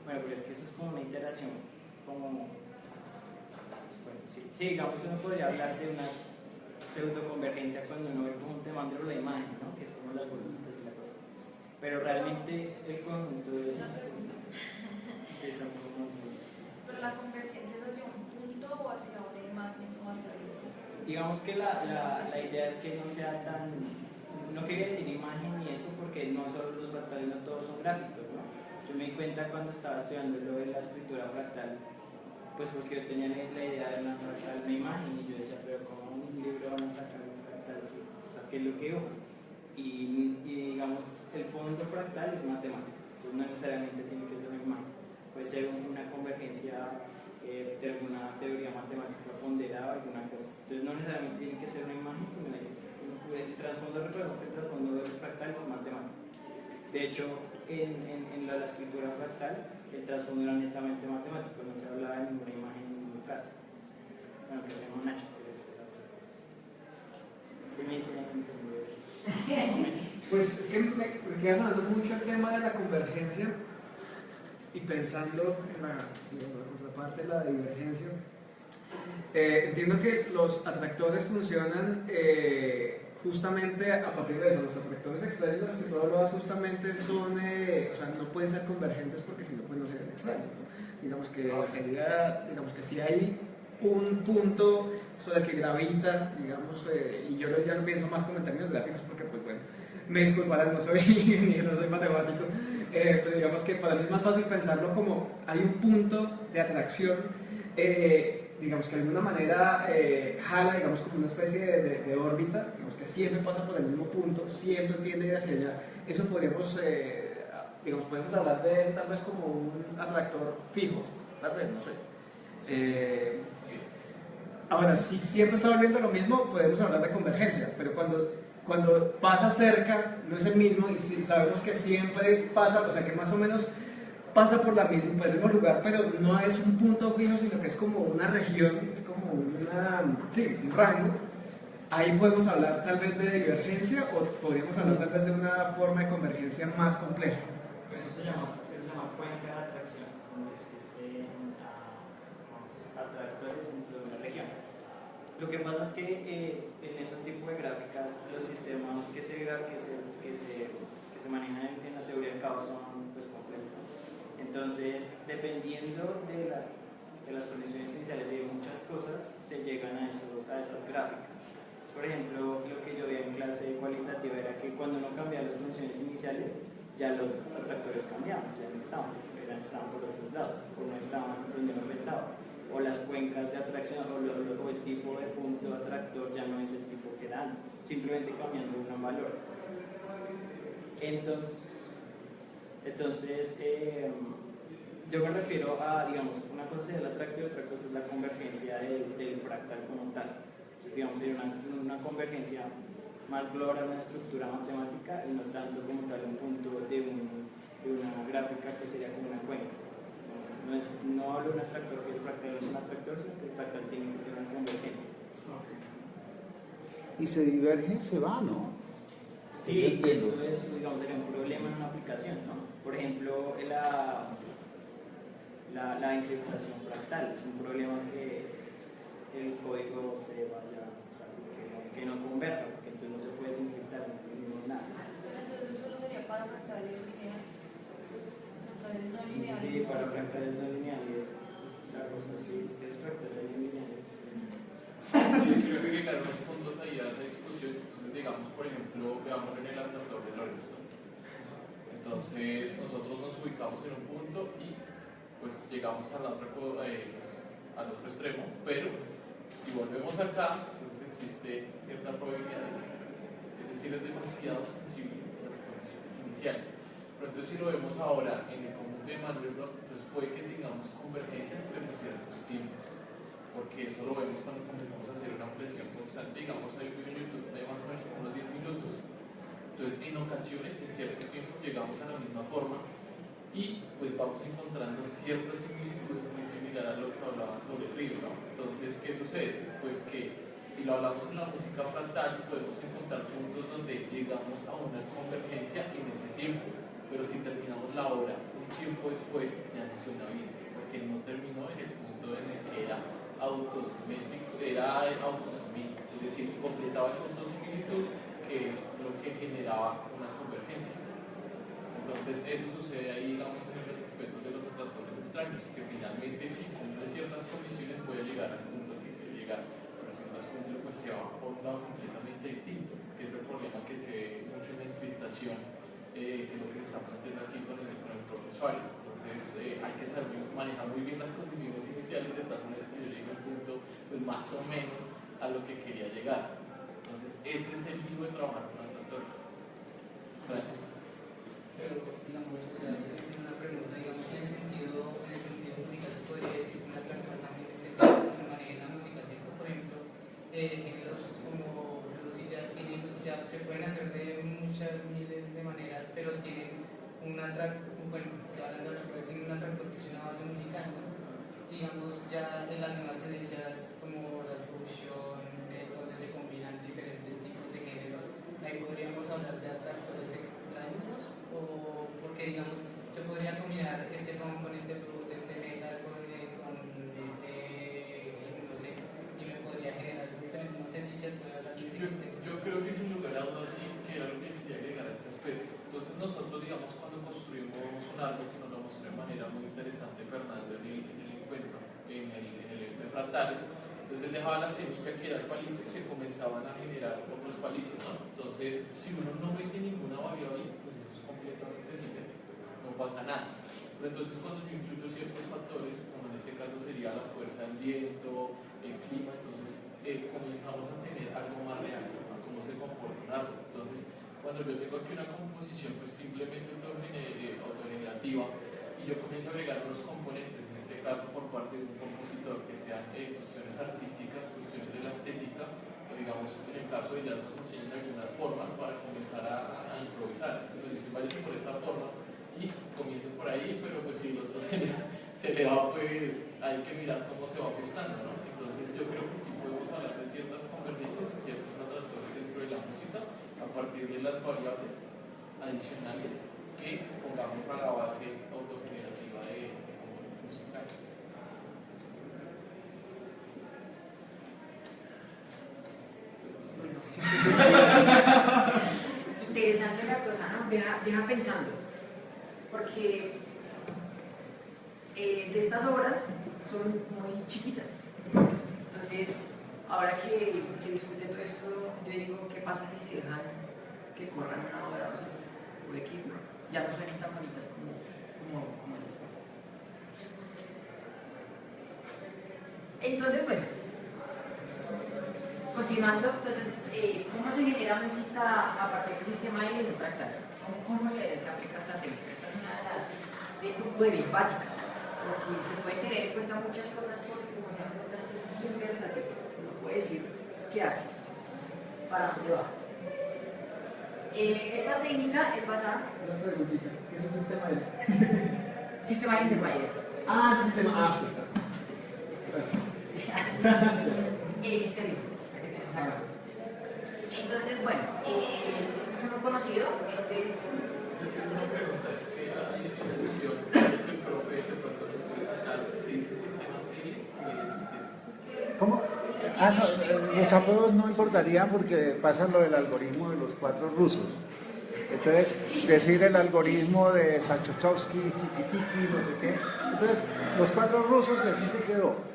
bueno, pero es que eso es como una iteración, como, bueno, sí, digamos uno podría hablar de una pseudoconvergencia cuando uno ve el conjunto de Mandelbrot la imagen, ¿no? Que es como las bolitas y la cosa, pero realmente el conjunto de sí, son como, pero la convergencia es hacia un punto o hacia una imagen o hacia el otro. Digamos que la idea es que no sea tan, no quería decir imagen ni eso porque no solo los fractales, no todos son gráficos, ¿no? Yo me di cuenta cuando estaba estudiando lo de la escritura fractal, pues porque yo tenía la idea de una fractal, una imagen, y yo decía, pero ¿cómo un libro van a sacar un fractal así? O sea, ¿qué es lo que digo? Y digamos, el fondo fractal es matemático, entonces no necesariamente tiene que ser una imagen, puede ser una convergencia de alguna teoría matemática ponderada o alguna cosa. Entonces no necesariamente tiene que ser una imagen, sino el trasfondo, recordemos que el trasfondo del fractal es matemático. De hecho, en la escritura fractal, el trasfondo era netamente matemático, no se hablaba de ninguna imagen en ningún caso. Bueno, que seamos nachos, pero eso era otra cosa. ¿Sí me dicen entender? Pues es que me queda sonando mucho el tema de la convergencia y pensando en la contraparte de la divergencia. Entiendo que los atractores funcionan justamente a partir de eso. Los atractores extraños de los que tú hablabas justamente son, o sea, no pueden ser convergentes porque si no, pues no serían extraños, ¿no? Digamos que si hay un punto sobre el que gravita, digamos, y yo ya lo pienso más como en términos gráficos porque, pues bueno, me disculparán, no soy ingeniero, no soy matemático, pero digamos que para mí es más fácil pensarlo como hay un punto de atracción, digamos que de alguna manera jala, digamos, como una especie de órbita, digamos que siempre pasa por el mismo punto, siempre tiende a ir hacia allá. Eso podemos hablar de eso tal vez como un atractor fijo, tal vez, no sé. Ahora, si siempre está volviendo lo mismo, podemos hablar de convergencia, pero cuando pasa cerca, no es el mismo, y si sabemos que siempre pasa, o sea que más o menos pasa por el mismo lugar, pero no es un punto fijo, sino que es como una región, es como un rango. Ahí podemos hablar tal vez de divergencia o podríamos hablar tal vez de una forma de convergencia más compleja. Eso se llama cuenca de atracción, donde existen atractores dentro de una región. Lo que pasa es que en esos tipos de gráficas, los sistemas que se manejan en la teoría del caos son pues complejos. Entonces, dependiendo de las condiciones iniciales y de muchas cosas, se llegan a esas gráficas. Por ejemplo, lo que yo veía en clase cualitativa era que cuando uno cambiaba las condiciones iniciales, ya los atractores cambiaban, ya no estaban por otros lados, o no estaban donde uno pensaba, o o las cuencas de atracción o el tipo de punto atractor ya no es el tipo que era antes, simplemente cambiando un valor. Entonces yo me refiero a, digamos, una cosa es el atractivo y otra cosa es la convergencia del fractal como tal. Entonces, digamos, sería una convergencia más global a una estructura matemática y no tanto como tal un punto de una gráfica que sería como una cuenca. No hablo de un atractor, que el fractal no es un atractor, sino que el fractal tiene que tener una convergencia. Y se diverge, se va, ¿no? Sí, y eso es, digamos, sería un problema en una aplicación, ¿no? Por ejemplo, la encriptación fractal es un problema que el código se vaya, o sea, que no converja, porque entonces no se puede encriptar ni nada. Entonces solo sería para fractales lineales. Fractales no lineales. Sí, para fractales no lineales. La cosa sí es que es fractales no lineales. Yo quiero agregar unos puntos ahí a esa discusión. Entonces, digamos, por ejemplo, veamos en el atractor de Lorentz. Entonces, nosotros nos ubicamos en un punto y pues llegamos al otro extremo, pero si volvemos acá, entonces existe cierta probabilidad de que, es decir, es demasiado sensible a las condiciones iniciales. Pero entonces, si lo vemos ahora en el conjunto de Mandelbrot, entonces puede que tengamos convergencias pero en ciertos tiempos, porque eso lo vemos cuando comenzamos a hacer una ampliación constante. Digamos, hay un video en YouTube de más o menos unos 10 minutos. Entonces, en ocasiones, en cierto tiempo, llegamos a la misma forma y pues vamos encontrando ciertas similitudes muy similares a lo que hablaba sobre el río, ¿no? Entonces, ¿qué sucede? Pues que si lo hablamos en la música fractal, podemos encontrar puntos donde llegamos a una convergencia en ese tiempo, pero si terminamos la obra un tiempo después, ya no suena bien, porque no terminó en el punto en el que era autosimétrico, era autosimil, es decir, completaba esa autosimilitud, que es lo que generaba una convergencia. Entonces, eso sucede ahí, digamos, en los aspectos de los atractores extraños, que finalmente, si cumple ciertas condiciones, puede llegar al punto al que quiere llegar, pero si no las cumple, pues se va por un lado completamente distinto, que es el problema que se ve mucho en la encriptación, que es lo que se está planteando aquí con el propio Suárez. Entonces, hay que saber manejar muy bien las condiciones iniciales de tal manera que yo llegue a un punto, pues más o menos a lo que quería llegar. Entonces, ese es el motivo de trabajar con atractores extraños. Pero, digamos, o sea, yo sí tengo una pregunta, digamos, en el sentido musical, ¿se podría decir que un atractor también es el que maneja la música, ¿cierto? Por ejemplo, géneros como blues y jazz tienen, o sea, se pueden hacer de muchas miles de maneras, pero tienen un atractor, bueno, hablando de atractores, tienen un atractor que es una base musical, ¿no? Digamos, ya en las nuevas tendencias como la fusion, donde se combinan diferentes tipos de géneros, ahí podríamos hablar de atractores extraños, o porque, digamos, yo podría combinar este funk con este blues, este metal con este, no sé, y me podría generar algo diferente. No sé si se puede hablar de ese contexto. Yo creo que sin lugar a dudas sí, que era lo que quería agregar a este aspecto. Entonces, nosotros, digamos, cuando construimos un árbol, que nos lo mostró de manera muy interesante Fernando en el encuentro, en el evento de fractales, entonces él dejaba la semilla que era el palito y se comenzaban a generar otros palitos, ¿no? Entonces, si uno no mete ninguna variable, pues eso es completamente simétrico, no pasa nada. Pero entonces, cuando yo incluyo ciertos factores, como en este caso sería la fuerza del viento, el clima, entonces comenzamos a tener algo más real, ¿no? Cómo se comporta un árbol. Entonces, cuando yo tengo aquí una composición, pues simplemente autogenerativa, y yo comienzo a agregar unos componentes, en este caso por parte de un compositor, que sean cuestiones artísticas, cuestiones de la estética, o digamos, en el caso de jazz nos enseñan algunas formas para comenzar a improvisar. Entonces, váyanse por esta forma y comiencen por ahí, pero pues si el otro se le va, pues hay que mirar cómo se va ajustando, ¿no? Entonces, yo creo que sí podemos hablar de ciertas convergencias y ciertos atractores dentro de la música a partir de las variables adicionales que pongamos a la base autogenerativa de componentes musicales. Interesante la cosa, ¿no? Deja pensando, porque de estas obras son muy chiquitas. Entonces, ahora que se discute todo esto, yo digo, ¿qué pasa si se dejan que corran una hora, 2 horas? Puede que ya no suenen tan bonitas como en esto. Entonces, bueno, continuando, entonces, ¿cómo se genera música a partir de un sistema de línea fractal? ¿Cómo se aplica esta técnica? Esta es una de las bien básica, porque se pueden tener en cuenta muchas cosas, porque como se dan cuenta, esto es bien versátil, uno puede decir qué hace, para dónde va. Esta técnica es basada... Una preguntita, ¿qué es un sistema de...? Sistema de Lindenmayer. Ah, sistema... Ah, sí. Este mismo. Entonces, bueno, este es uno conocido, este es... Yo tengo una pregunta, es que hay una discusión que el profe de pronto nos puede sacar, se dice sistemas L y L sistemas. ¿Cómo? Ah, no, los apodos no importarían porque pasa lo del algoritmo de los 4 rusos. Entonces, decir el algoritmo de Sachochovsky, Chiqui, no sé qué. Entonces, los 4 rusos y así se quedó.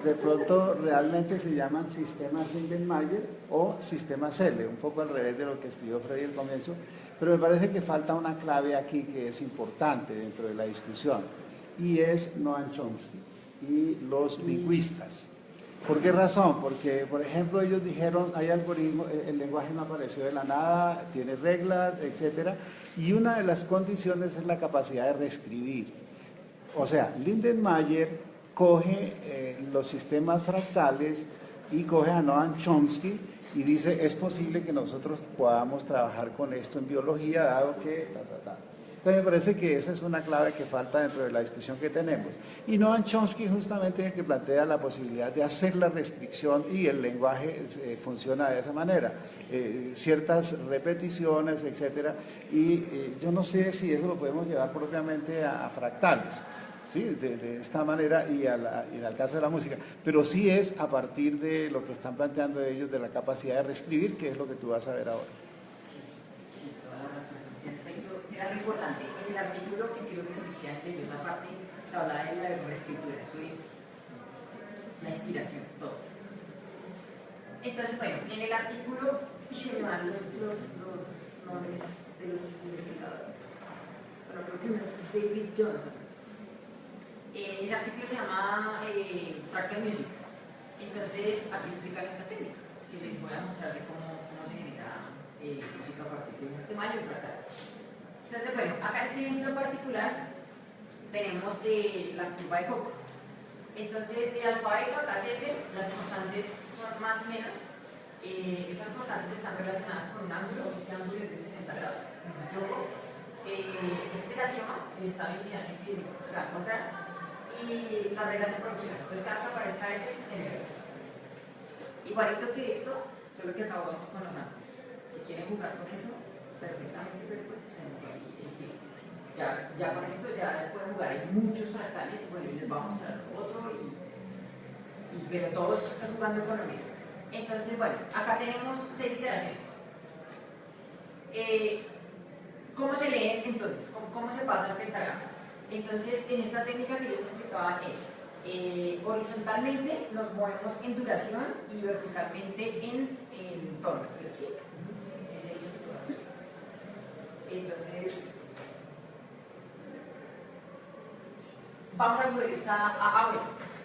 De pronto realmente se llaman sistemas Lindenmayer o sistemas L, un poco al revés de lo que escribió Freddy al comienzo, pero me parece que falta una clave aquí que es importante dentro de la discusión, y es Noam Chomsky y los lingüistas. ¿Por qué razón? Porque, por ejemplo, ellos dijeron, hay algoritmos, el lenguaje no apareció de la nada, tiene reglas, etc. Y una de las condiciones es la capacidad de reescribir. O sea, Lindenmayer coge los sistemas fractales y coge a Noam Chomsky y dice, es posible que nosotros podamos trabajar con esto en biología, dado que... Entonces me parece que esa es una clave que falta dentro de la discusión que tenemos. Y Noam Chomsky justamente es el que plantea la posibilidad de hacer la restricción y el lenguaje funciona de esa manera. Ciertas repeticiones, etcétera. Y yo no sé si eso lo podemos llevar propiamente a fractales. ¿Sí? De esta manera y en el caso de la música, pero sí es a partir de lo que están planteando ellos de la capacidad de reescribir, que es lo que tú vas a ver ahora. Sí, toda la razón. Ese aspecto era muy importante. En el artículo que creo que Cristian leyó esa parte, se hablaba de la reescritura, eso es la inspiración, todo. Entonces, bueno, en el artículo se me van los nombres de los investigadores. Bueno, creo que uno es David Johnson. Ese artículo se llama Fractal Music. Entonces, aquí explican esta técnica, que les voy a mostrar de cómo se genera música a partir de un sistema y un fractal. Entonces, bueno, acá en este ejemplo particular tenemos la curva de Coco. Entonces, el alfabeto acá se ve, las constantes son más o menos. Esas constantes están relacionadas con un ángulo, este ángulo es de 60 grados. Este es el axioma, el estado inicial en que se va a encontrar. Y las reglas de producción. Entonces, cada vez que aparezca F, genera esto. Igualito que esto, solo que acabamos con los ángulos. Si quieren jugar con eso, perfectamente, pero pues tenemos ahí el tiempo. Ya con esto ya pueden jugar. Hay muchos fractales, y bueno, les voy a mostrar otro, pero todos están jugando con lo mismo. Entonces, bueno, acá tenemos 6 iteraciones. ¿Cómo se leen entonces? ¿Cómo se pasa el pentagrama? Entonces, en esta técnica que yo les explicaba es, horizontalmente nos movemos en duración y verticalmente en tono. ¿Sí? Entonces, vamos a coger esta... bueno,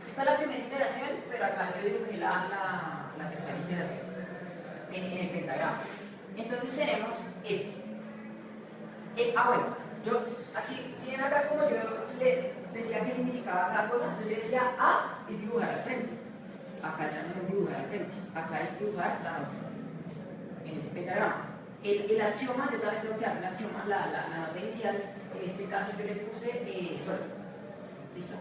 esta es la primera iteración, pero acá yo dibujé la tercera iteración en el pentagrama. Entonces tenemos F. Bueno. Yo, así, si en acá como yo le decía qué significaba cada cosa, entonces yo decía A es dibujar al frente, acá ya no es dibujar al frente, acá es dibujar la nota, en ese pentagrama. El axioma, yo también tengo que dar un axioma, la nota inicial, en este caso yo le puse sol, ¿listo?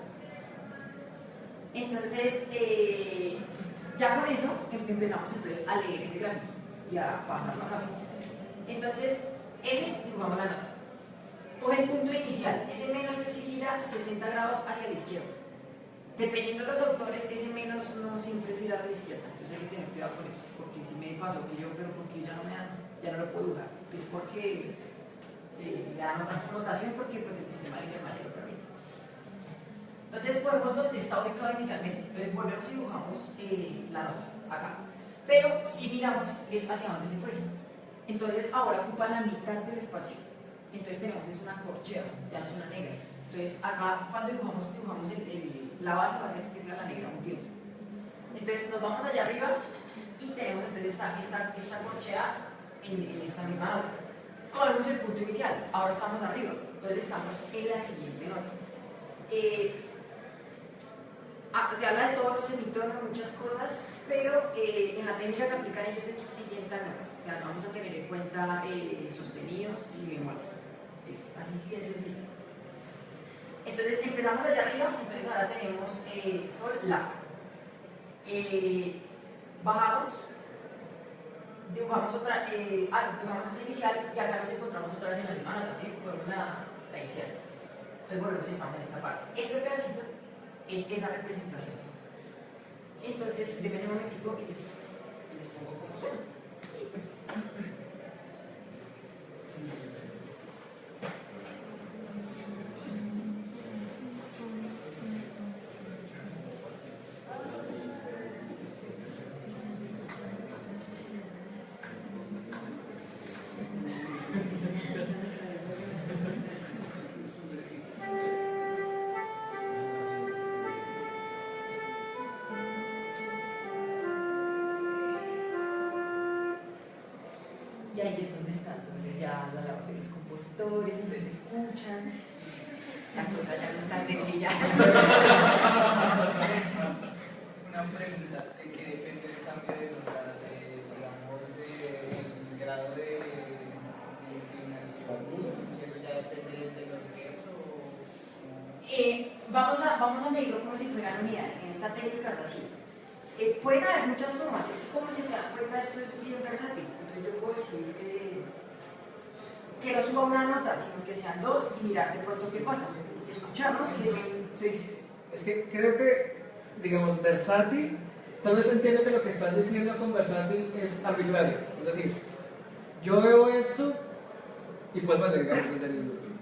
Entonces, ya con eso empezamos entonces a leer ese gráfico y a pasarlo acá. Entonces, F dibujamos la nota. Coge el punto inicial, ese menos es que gira 60 grados hacia la izquierda. Dependiendo de los autores, ese menos no siempre es girar a la izquierda. Entonces hay que tener cuidado con eso, porque si me pasó que yo, pero porque ya no lo puedo dibujar. Es porque le dan otra connotación, porque pues el sistema de Lindenmayer lo permite. Entonces podemos donde está ubicado inicialmente. Entonces volvemos y dibujamos la nota, acá. Pero si miramos, es hacia dónde se fue. Entonces ahora ocupa la mitad del espacio. Entonces tenemos es una corchea, ya no es una negra. Entonces, acá cuando dibujamos la base va a ser que sea la negra un tiempo. Entonces, nos vamos allá arriba y tenemos entonces esta corchea en esta misma nota. Cogemos el punto inicial, ahora estamos arriba, entonces estamos en la siguiente nota. Se habla de tonos, semitonos, muchas cosas, pero en la técnica que aplican ellos es siguiente nota. O sea, no vamos a tener en cuenta sostenidos y bemoles. Es así bien sencillo. Entonces empezamos allá arriba, entonces ahora tenemos sol, la. Bajamos, dibujamos esa inicial y acá nos encontramos otra vez en la misma nota, ¿sí? Volvemos la inicial. Entonces volvemos y estamos en esta parte. Este pedacito es esa representación. Entonces, depende un momentico y les pongo cómo suena. Y pues... Y ahí es donde está, entonces ya la labor de los compositores, entonces escuchan, la cosa ya no es tan sencilla. Una pregunta, ¿de qué depende el cambio de nota, digamos, del grado de inclinación? ¿Y eso ya depende de los hertz o...? Vamos a medirlo como si fueran unidades, en esta técnica es así. Pueden haber muchas formas, es que como se dan cuenta esto es bien versátil, entonces yo puedo decir que no suba una nota, sino que sean dos y mirar de pronto qué pasa, escucharnos y Sí, es que creo que, digamos, versátil, tal vez entiendo que lo que estás diciendo con versátil es arbitrario, es decir, yo veo esto y pues bueno, digamos,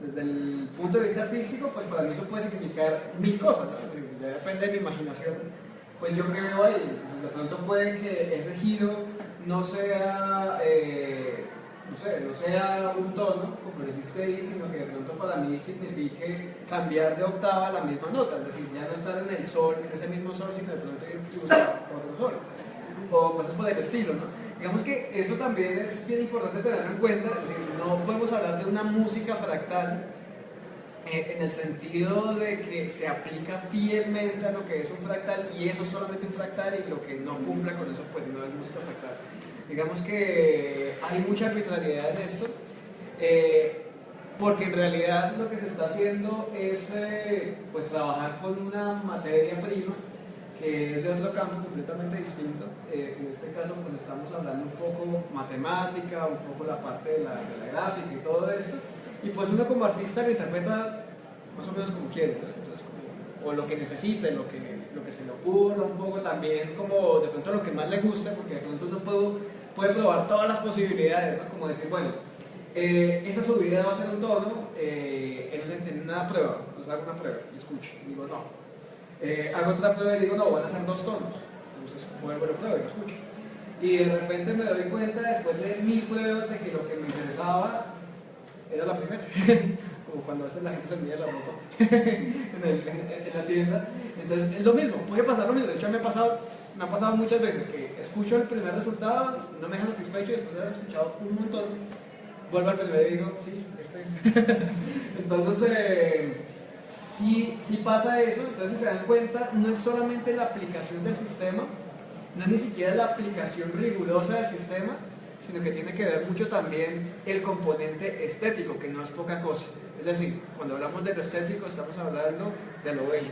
desde el punto de vista artístico, pues para mí eso puede significar mil cosas, ¿no? Ya depende de mi imaginación. Pues yo que veo ahí, de pronto puede que ese giro no sea, no sea un tono, como lo hiciste ahí, sino que de pronto para mí signifique cambiar de octava la misma nota, es decir, ya no estar en el sol, en ese mismo sol, sino de pronto ir a buscar otro sol, o cosas por el estilo, ¿no? Digamos que eso también es bien importante tenerlo en cuenta, es decir, no podemos hablar de una música fractal en el sentido de que se aplica fielmente a lo que es un fractal y eso es solamente un fractal y lo que no cumpla con eso pues no es música fractal. Digamos que hay mucha arbitrariedad en esto porque en realidad lo que se está haciendo es pues trabajar con una materia prima que es de otro campo completamente distinto. En este caso pues estamos hablando un poco matemática, un poco la parte de la gráfica y todo eso. Y pues uno como artista lo interpreta más o menos como quiere, ¿no? Entonces, o lo que necesite, lo que se le ocurra, un poco también como de pronto lo que más le gusta, porque de pronto uno puede probar todas las posibilidades, ¿no? Como decir, bueno, esa subida va a ser un tono en una prueba, entonces hago una prueba y escucho, y digo no. Hago otra prueba y digo no, van a ser dos tonos, entonces vuelvo a la prueba y lo escucho. Y de repente me doy cuenta después de 1000 pruebas de que lo que me interesaba era la primera, como cuando a veces la gente se mide la ropa en la tienda. Entonces es lo mismo, puede pasar lo mismo. De hecho me ha pasado muchas veces que escucho el primer resultado, no me deja satisfecho y después de haber escuchado un montón, vuelvo al primero y digo, sí, este es. Entonces sí pasa eso, entonces se dan cuenta, no es solamente la aplicación del sistema, no es ni siquiera la aplicación rigurosa del sistema, sino que tiene que ver mucho también el componente estético, que no es poca cosa. Es decir, cuando hablamos de lo estético estamos hablando de lo bello.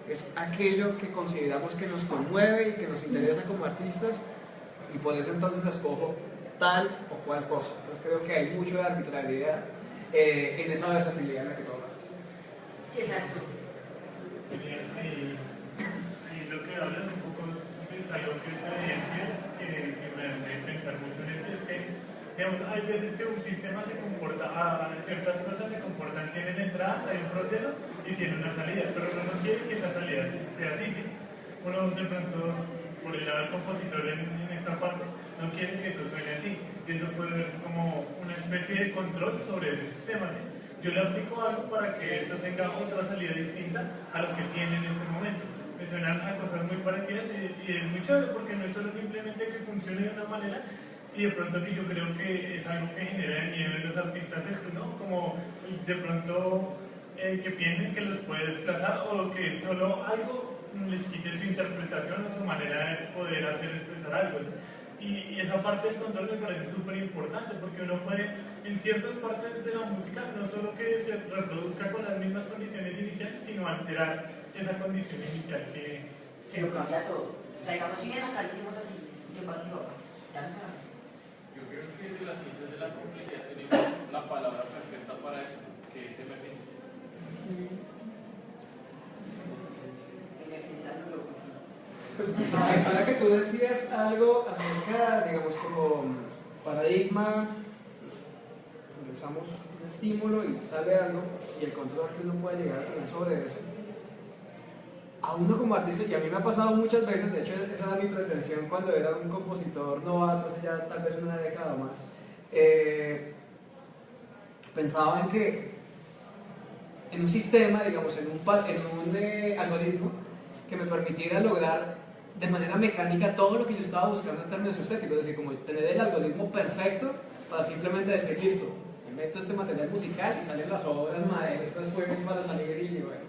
Es aquello que consideramos que nos conmueve y que nos interesa como artistas y por eso entonces escojo tal o cual cosa. Entonces creo que hay mucho de arbitrariedad en esa versatilidad en la que tú hablas. Sí, exacto. Y lo que hablan un poco es algo que es evidencia, que me hace pensar mucho en eso, es que digamos, hay veces que un sistema se comporta, ciertas cosas se comportan, tienen entradas, hay un proceso y tiene una salida, pero uno no quiere que esa salida sea así, ¿sí? Uno de pronto, por el lado del compositor en esta parte, no quiere que eso suene así, y eso puede ser como una especie de control sobre ese sistema, ¿sí? yo le aplico algo para que esto tenga otra salida distinta a lo que tiene en este momento. Me suenan a cosas muy parecidas y es muy chévere porque no es solo simplemente que funcione de una manera y de pronto que yo creo que es algo que genera miedo en los artistas esto, ¿no? Como de pronto que piensen que los puede desplazar o que solo algo les quite su interpretación o su manera de poder hacer expresar algo. Y esa parte del control me parece súper importante porque uno puede, en ciertas partes de la música, no solo que se reproduzca con las mismas condiciones iniciales, sino alterar esa condición inicial que lo cambia todo. O sea, digamos, si bien acá hicimos así, ¿qué pasa? Ya no se va. Yo creo que desde las ciencias de la complejidad tenemos la palabra perfecta para eso, que es emergencia. Emergencia no lo sí. Pues, ahora que tú decías algo acerca, digamos, como paradigma, pues, realizamos un estímulo y sale algo, y el control que uno puede llegar a tener sobre eso. A uno como artista, y a mí me ha pasado muchas veces, de hecho esa era mi pretensión cuando era un compositor novato, hace ya tal vez una década o más, pensaba en que en un sistema, digamos, en un algoritmo que me permitiera lograr de manera mecánica todo lo que yo estaba buscando en términos estéticos, es decir, como tener el algoritmo perfecto para simplemente decir, listo, me meto este material musical y salen las obras maestras, jueves para salir y bueno,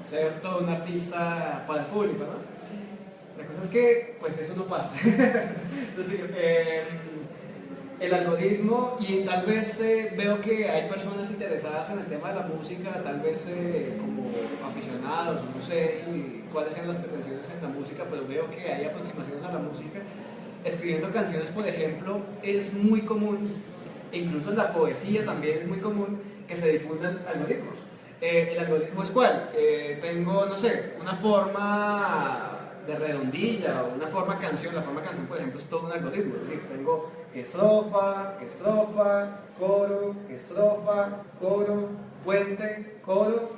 ser todo un artista para el público, ¿no? La cosa es que, pues eso no pasa. Es decir, el algoritmo, y tal vez veo que hay personas interesadas en el tema de la música, tal vez como aficionados, no sé cuáles sean las pretensiones en la música, pero veo que hay aproximaciones a la música. Escribiendo canciones, por ejemplo, es muy común, e incluso en la poesía también es muy común, que se difundan algoritmos. ¿El algoritmo es cuál? Tengo, no sé, una forma de redondilla o una forma canción. La forma canción, por ejemplo, es todo un algoritmo. Es decir, tengo estrofa, estrofa, coro, estrofa, coro, puente, coro.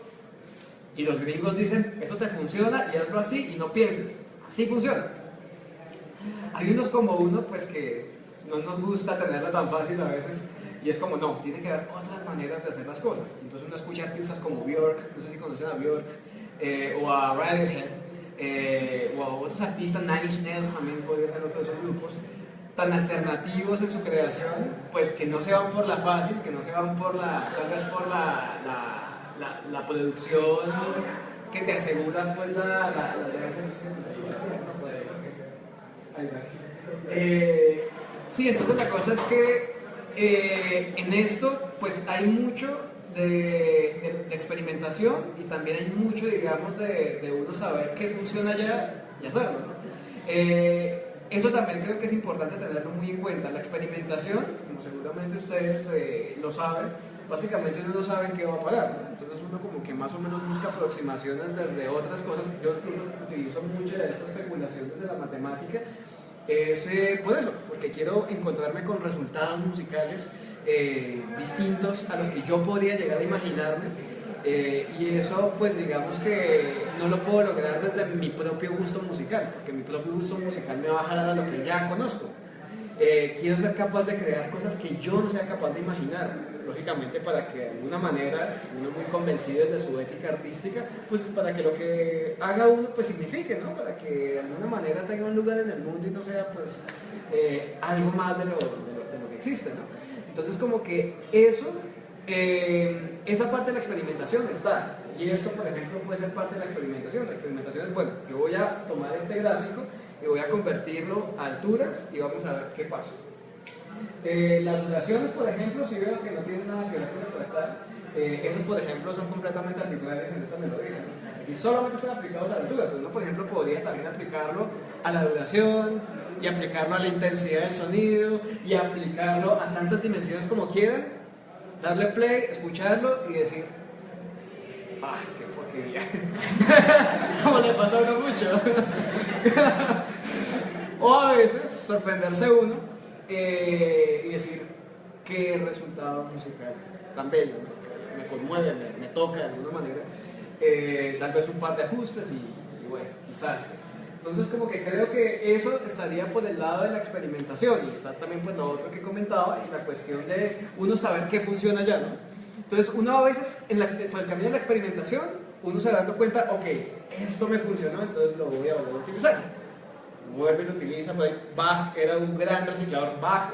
Y los gringos dicen, eso te funciona y hazlo así y no pienses. Así funciona. Hay unos como uno, pues que no nos gusta tenerlo tan fácil a veces. Y es como, no, tiene que haber otras maneras de hacer las cosas. Entonces uno escucha artistas como Björk, no sé si conocen a Björk, o a Radiohead, o a otros artistas, Nine Inch Nails también podría ser otro de esos grupos, tan alternativos en su creación, pues que no se van por la fácil, que no se van por tal vez por la producción que te asegura pues sí, entonces la cosa es que en esto pues hay mucho de experimentación y también hay mucho, digamos, de uno saber qué funciona ya y hacerlo, ¿no? Eso también creo que es importante tenerlo muy en cuenta. La experimentación, como seguramente ustedes lo saben, básicamente uno no sabe en qué va a parar, ¿no? Entonces uno como que más o menos busca aproximaciones desde otras cosas. Yo incluso utilizo mucho de esta especulación desde la matemática. Es por eso, porque quiero encontrarme con resultados musicales distintos a los que yo podría llegar a imaginarme, y eso pues digamos que no lo puedo lograr desde mi propio gusto musical, porque mi propio gusto musical me va a jalar a lo que ya conozco. Quiero ser capaz de crear cosas que yo no sea capaz de imaginar, lógicamente para que de alguna manera, uno muy convencido de su ética artística, pues para que lo que haga uno pues signifique, ¿no? Para que de alguna manera tenga un lugar en el mundo y no sea pues algo más de lo que existe, ¿no? Entonces como que eso, esa parte de la experimentación está, y esto por ejemplo puede ser parte de la experimentación. La experimentación es, bueno, yo voy a tomar este gráfico y voy a convertirlo a alturas y vamos a ver qué pasa. Las duraciones, por ejemplo, si veo que no tienen nada que ver con el fractal, esos por ejemplo son completamente arbitrarios en esta melodía, ¿no? Aquí solamente están aplicados a la altura, pero uno por ejemplo podría también aplicarlo a la duración y aplicarlo a la intensidad del sonido y aplicarlo a tantas dimensiones como quieran, darle play, escucharlo y decir, ¡ah, qué porquería! Como le pasa a uno mucho. O a veces sorprenderse uno y decir, qué resultado musical tan bello, ¿no? Me conmueve, me toca de alguna manera, tal vez un par de ajustes y bueno, y sale. Entonces como que creo que eso estaría por el lado de la experimentación, y está también pues lo otro que comentaba y la cuestión de uno saber qué funciona ya, ¿no? Entonces uno a veces, por el camino de la experimentación, uno se va dando cuenta, ok, esto me funcionó, entonces lo voy a volver a utilizar. Vuelve y lo utiliza. Bach era un gran reciclador. Bach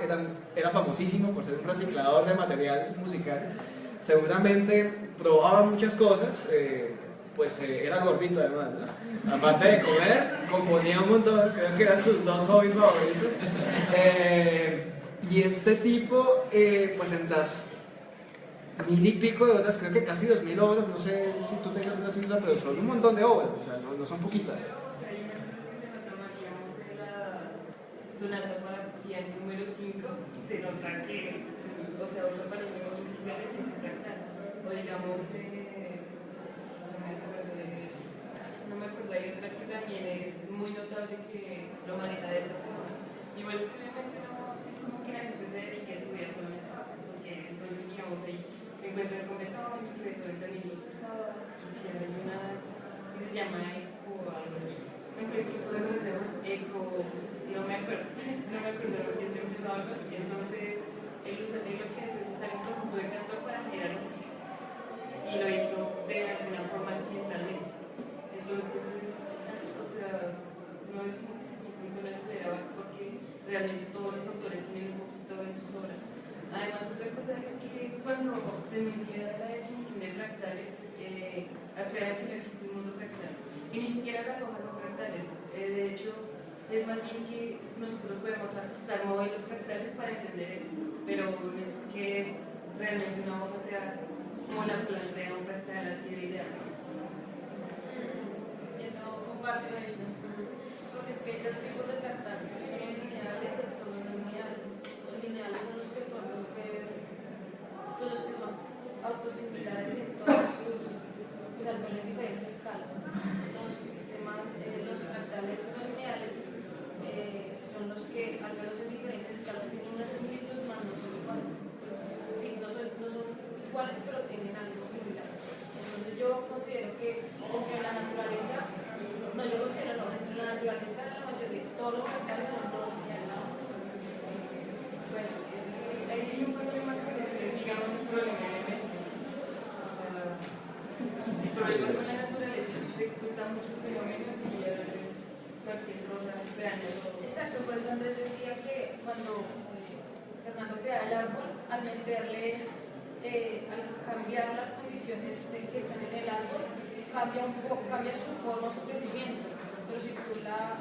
era famosísimo por ser un reciclador de material musical. Seguramente probaba muchas cosas, era gordito además, ¿no? Aparte de comer, componía un montón, creo que eran sus dos hobbies favoritos. Y este tipo, pues en las 1000 y pico de horas, creo que casi 2000 obras, no sé si tú tengas una cifra, pero son un montón de obras, o sea, no son poquitas. Hay unas cosas que se notan más, digamos, en la sonata para piano número 5, se nota que, o sea, usa parámetros musicales y su fractal. O digamos, no me acuerdo, hay otra que también es muy notable que lo maneja de esa forma. Igual es que obviamente no es como que la gente se dedique a estudiar solamente, porque entonces, digamos, ahí se encuentra el convetón y que Beethoven también los usaba y que hay una que se llama eco o algo así. Eco, no me acuerdo porque empezó algo así. Entonces, él lo que hace es usar el conjunto de cantor para generar música y lo hizo de alguna forma accidentalmente. Entonces, es así, o sea, no es como que se solo estudiaba porque realmente todos los autores tienen un poquito en sus obras. Además, otra cosa es que cuando se menciona la definición de fractales, aclaran que no existe un mundo fractal, que ni siquiera las hojas son fractales. De hecho, es más bien que nosotros podemos ajustar modelos fractales para entender eso, pero no es que realmente una hoja sea como la plantea un fractal así de ideal. Yo no comparto eso, porque es que hay dos tipos de fractales, son los lineales y son los no lineales. Los lineales son los que podemos ver, pues los que son autosimilares en todos sus, pues al verlo en diferentes escalas. Los sistemas, los fractales no lineales son los que al verlos en diferentes escalas tienen una similitud, mas no son iguales. Sí, no son iguales, pero tienen algo similar. Entonces yo considero que entre la naturaleza, no, yo considero no, entre la naturaleza la mayoría, todos los fractales son no lineales. Bueno, hay un problema con ese, digamos, un problema de método. O sea, el problema con la naturaleza es que expuesta a muchos fenómenos y a veces cualquier cosa se daña todo. Exacto, por eso Andrés decía que cuando Fernando crea el árbol, al meterle, al cambiar las condiciones que están en el árbol, cambia su forma, su crecimiento. Pero si tú la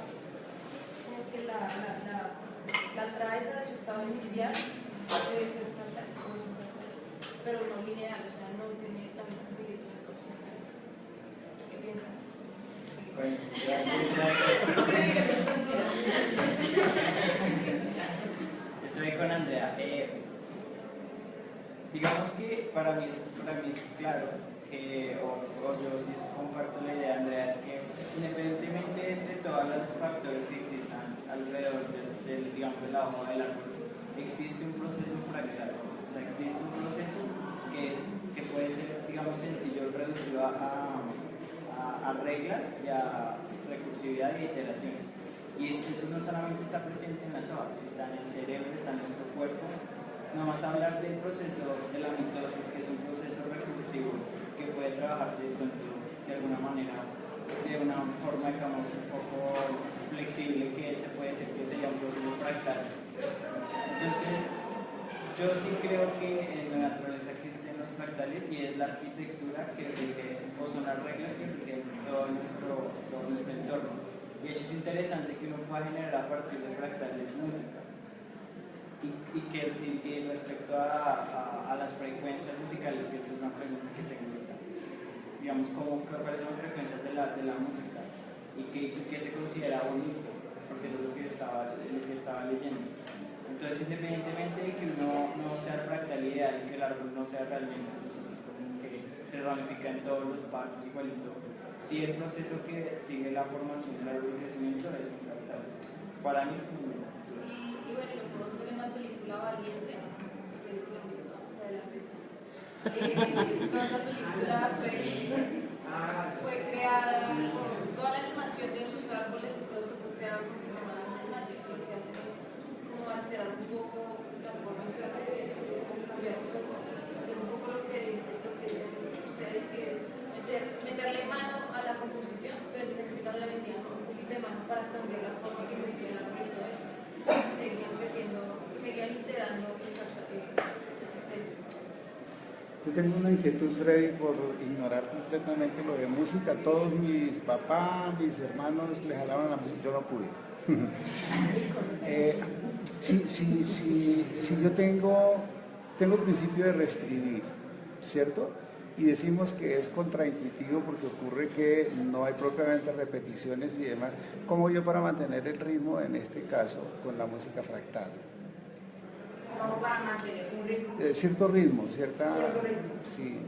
traes a su estado inicial, debe ser fractal, pero no lineal, o sea, no tiene la misma similitud en los sistemas. ¿Qué piensas? Bueno, estoy con Andrea. Digamos que para mí es claro que, o yo sí comparto la idea de Andrea, es que independientemente de todos los factores que existan alrededor digamos, de la hoja del árbol, existe un proceso fractal. O sea, existe un proceso que puede ser, digamos, sencillo, reducido a reglas y a recursividad y iteraciones. Y eso no solamente está presente en las hojas, está en el cerebro, está en nuestro cuerpo. No más hablar del proceso de la mitosis, que es un proceso recursivo que puede trabajarse de alguna manera, de una forma, digamos, un poco flexible, que se puede decir que sería un proceso fractal. Entonces, yo sí creo que en la naturaleza existen los fractales y es la arquitectura que rige, o son las reglas que rigen todo nuestro entorno. Y de hecho es interesante que uno pueda generar a partir de fractales música. Y respecto a las frecuencias musicales, que esa es una pregunta que tengo ahorita. Digamos, ¿cuáles son las frecuencias de la música? Y qué se considera bonito, porque eso es lo que estaba leyendo. Entonces, independientemente de que uno no sea el fractal ideal y que el árbol no sea realmente, pues así como que se ramifica en todos los partes igualito, si el proceso que sigue la formación del árbol de crecimiento es un fractal. Para mí es un... Y bueno, lo podemos ver en la película Valiente, no sé si lo han visto, la de la pesca. Toda esa película fue creada con toda la animación de sus árboles y todo esto fue creado con sistemas matemáticos. Lo que hacen es como alterar un poco la forma en que va creciendo, cambiar un poco, hacer un poco lo que dice Yo tengo una inquietud, Freddy, por ignorar completamente lo de música. Todos mis papás, mis hermanos les jalaban la música, yo no pude. Si yo tengo principio de reescribir, ¿cierto? Y decimos que es contraintuitivo porque ocurre que no hay propiamente repeticiones y demás. ¿Cómo yo para mantener el ritmo en este caso con la música fractal? ¿Cómo para mantener un ritmo? Cierto ritmo, cierto ritmo. Sí.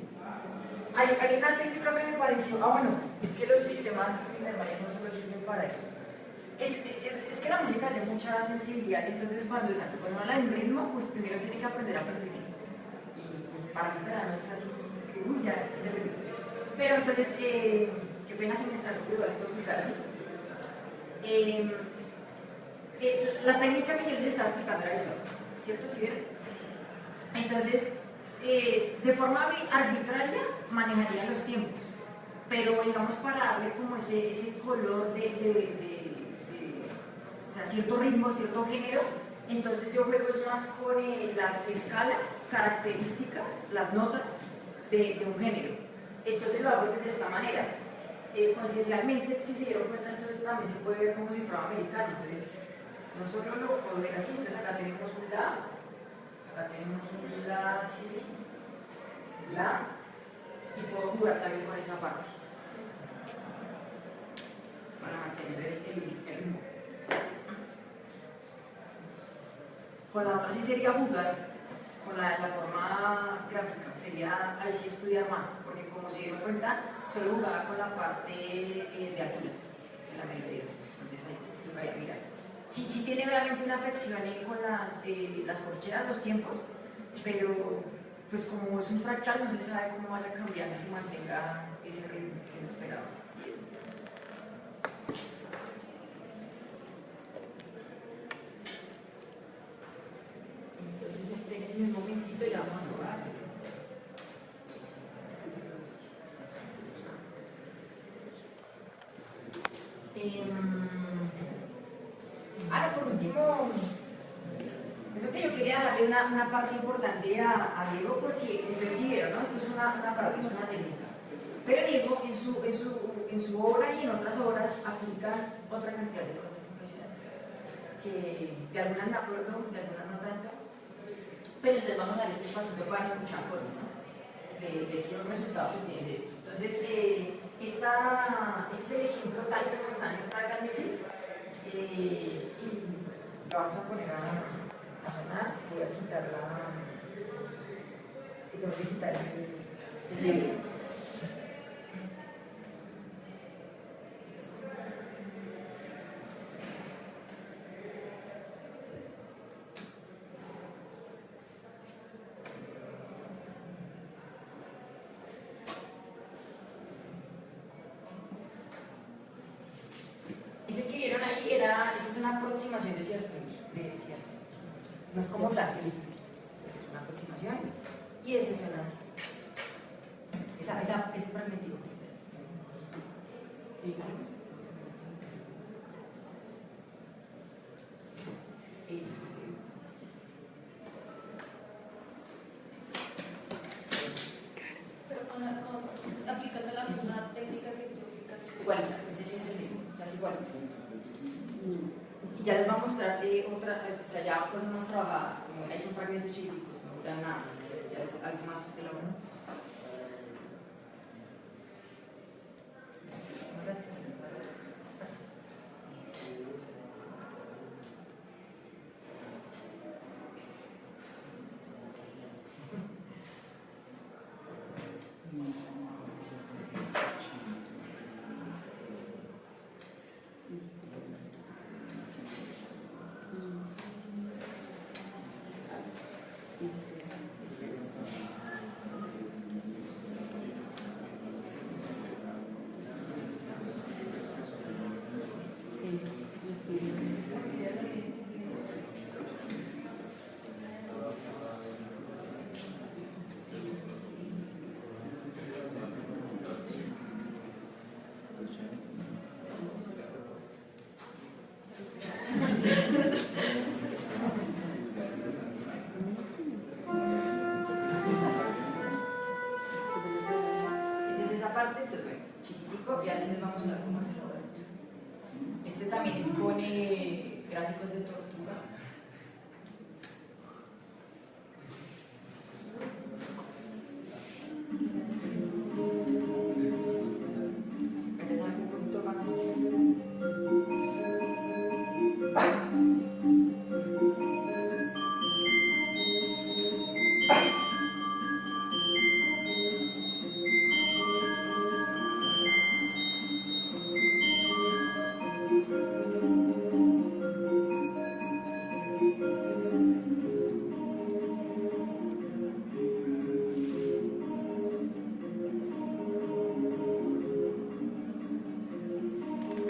Hay una técnica que me pareció, bueno, es que los sistemas Lindermayer no solo sirven para eso. Es que la música tiene mucha sensibilidad, entonces cuando uno habla en ritmo, pues primero tiene que aprender a percibir. Y pues para mí todavía no es así, que ya es el ritmo. Pero entonces, qué pena si me está ocurriendo esto explicar así. La técnica que yo les estaba explicando era visual, ¿cierto? ¿Sí vieron? Entonces, de forma arbitraria manejaría los tiempos, pero digamos para darle como ese color o sea, cierto ritmo, cierto género, entonces yo juego más con las escalas, características, las notas de un género. Entonces lo hago de esta manera. Conciencialmente, si se dieron cuenta, esto también se puede ver como si fuera americano, entonces no solo lo puedo ver así, entonces acá tenemos un la, acá tenemos un la, sí, la, y puedo jugar también con esa parte para mantener el ritmo. Con la otra sí sería jugar, con la forma gráfica, sería ahí sí estudiar más, porque como se dieron cuenta, solo jugaba con la parte de alturas de la melodía, entonces ahí sí voy a mirar. Sí tiene realmente una afección con las corcheas, los tiempos, pero pues como es un fractal no se sabe cómo vaya cambiando, si mantenga ese ritmo que no esperaba. Y eso. Entonces esperen un momentito y ya vamos a probar. Por último, eso que yo quería darle una parte importante a Diego, porque recibieron, ¿no? Esto es una parte, es una técnica. Pero Diego en su obra y en otras obras aplica otra cantidad de cosas impresionantes, que de algunas me acuerdo, de algunas no tanto, pero entonces vamos a dar este espacio para escuchar cosas, ¿no? De qué resultados se tienen de esto. Entonces, este es el ejemplo tal como está en Fractal Music. Y lo vamos a poner a sonar. Voy a quitar si tengo que quitar el delay. Ese que vieron ahí eso es una aproximación de no es como la es una aproximación, y ese suena así. Ese fragmentico que está Pero aplicando la misma técnica que tú aplicas. igualita, ese sí es el mismo, casi igualita. Y ya les voy a mostrar o sea, ya cosas más trabajadas, como ahí son fragmentos chiquitos, no duran nada, ya es algo más elaborado. Ya les voy a mostrar cómo hacerlo. Este también expone gráficos de tortura. Es algo un poquito más.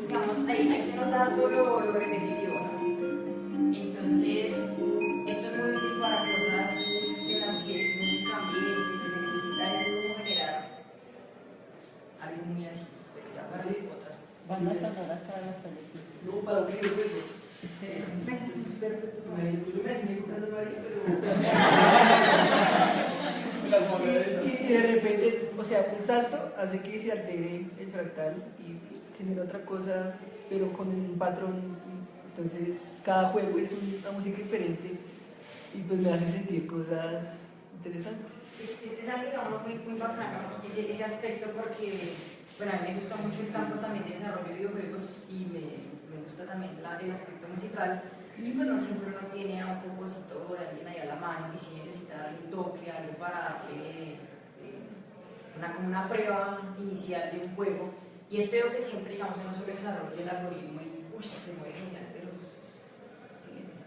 Digamos, ahí se nota harto lo repetitivo, ¿no? Entonces, esto es muy útil para cosas en las que música ambiente, que se necesita es como generar algo muy así, pero ya para otras cosas. Bandas sonoras para las películas. No, para un videojuego. Perfecto, eso es perfecto. Yo me imaginé comprando María, y de repente, o sea, un salto hace que se altere el fractal y genera otra cosa, pero con un patrón. Entonces, cada juego es una música diferente y pues me hace sentir cosas interesantes. Es algo, digamos, muy bacano, ese aspecto, porque bueno, a mí me gusta mucho el campo también de desarrollo de videojuegos y me gusta también el aspecto musical. Y pues no siempre uno tiene a un compositor, alguien ahí a la mano, y si necesita darle un toque, algo para darle como una prueba inicial de un juego. Y espero que siempre, digamos, uno solo desarrolle el algoritmo y se mueve genial, pero silencio.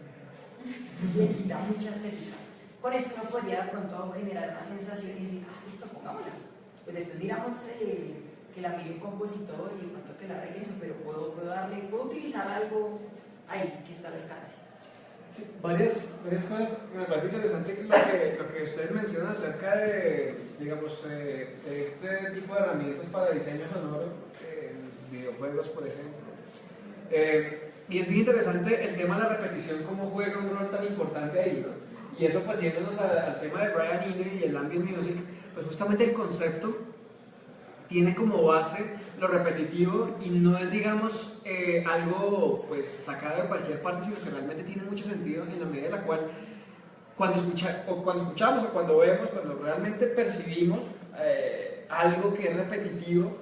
Le quita mucha estética. Con esto uno podría de pronto generar una sensación y decir, ah, listo, pongámosla. Pues después miramos que la mire un compositor y de pronto que la arregle eso, pero puedo utilizar algo ahí que está al alcance. Sí, varias cosas. Me parece interesante lo que ustedes mencionan acerca de, digamos, de este tipo de herramientas para diseño sonoro en videojuegos, por ejemplo. Y es bien interesante el tema de la repetición, cómo juega un rol tan importante ahí, ¿no? Y eso, pues, yéndonos al tema de Brian Eno y el ambient music, pues justamente el concepto tiene como base lo repetitivo y no es, digamos, algo pues sacado de cualquier parte, sino que realmente tiene mucho sentido en la medida en la cual cuando escuchamos o cuando vemos, cuando realmente percibimos algo que es repetitivo,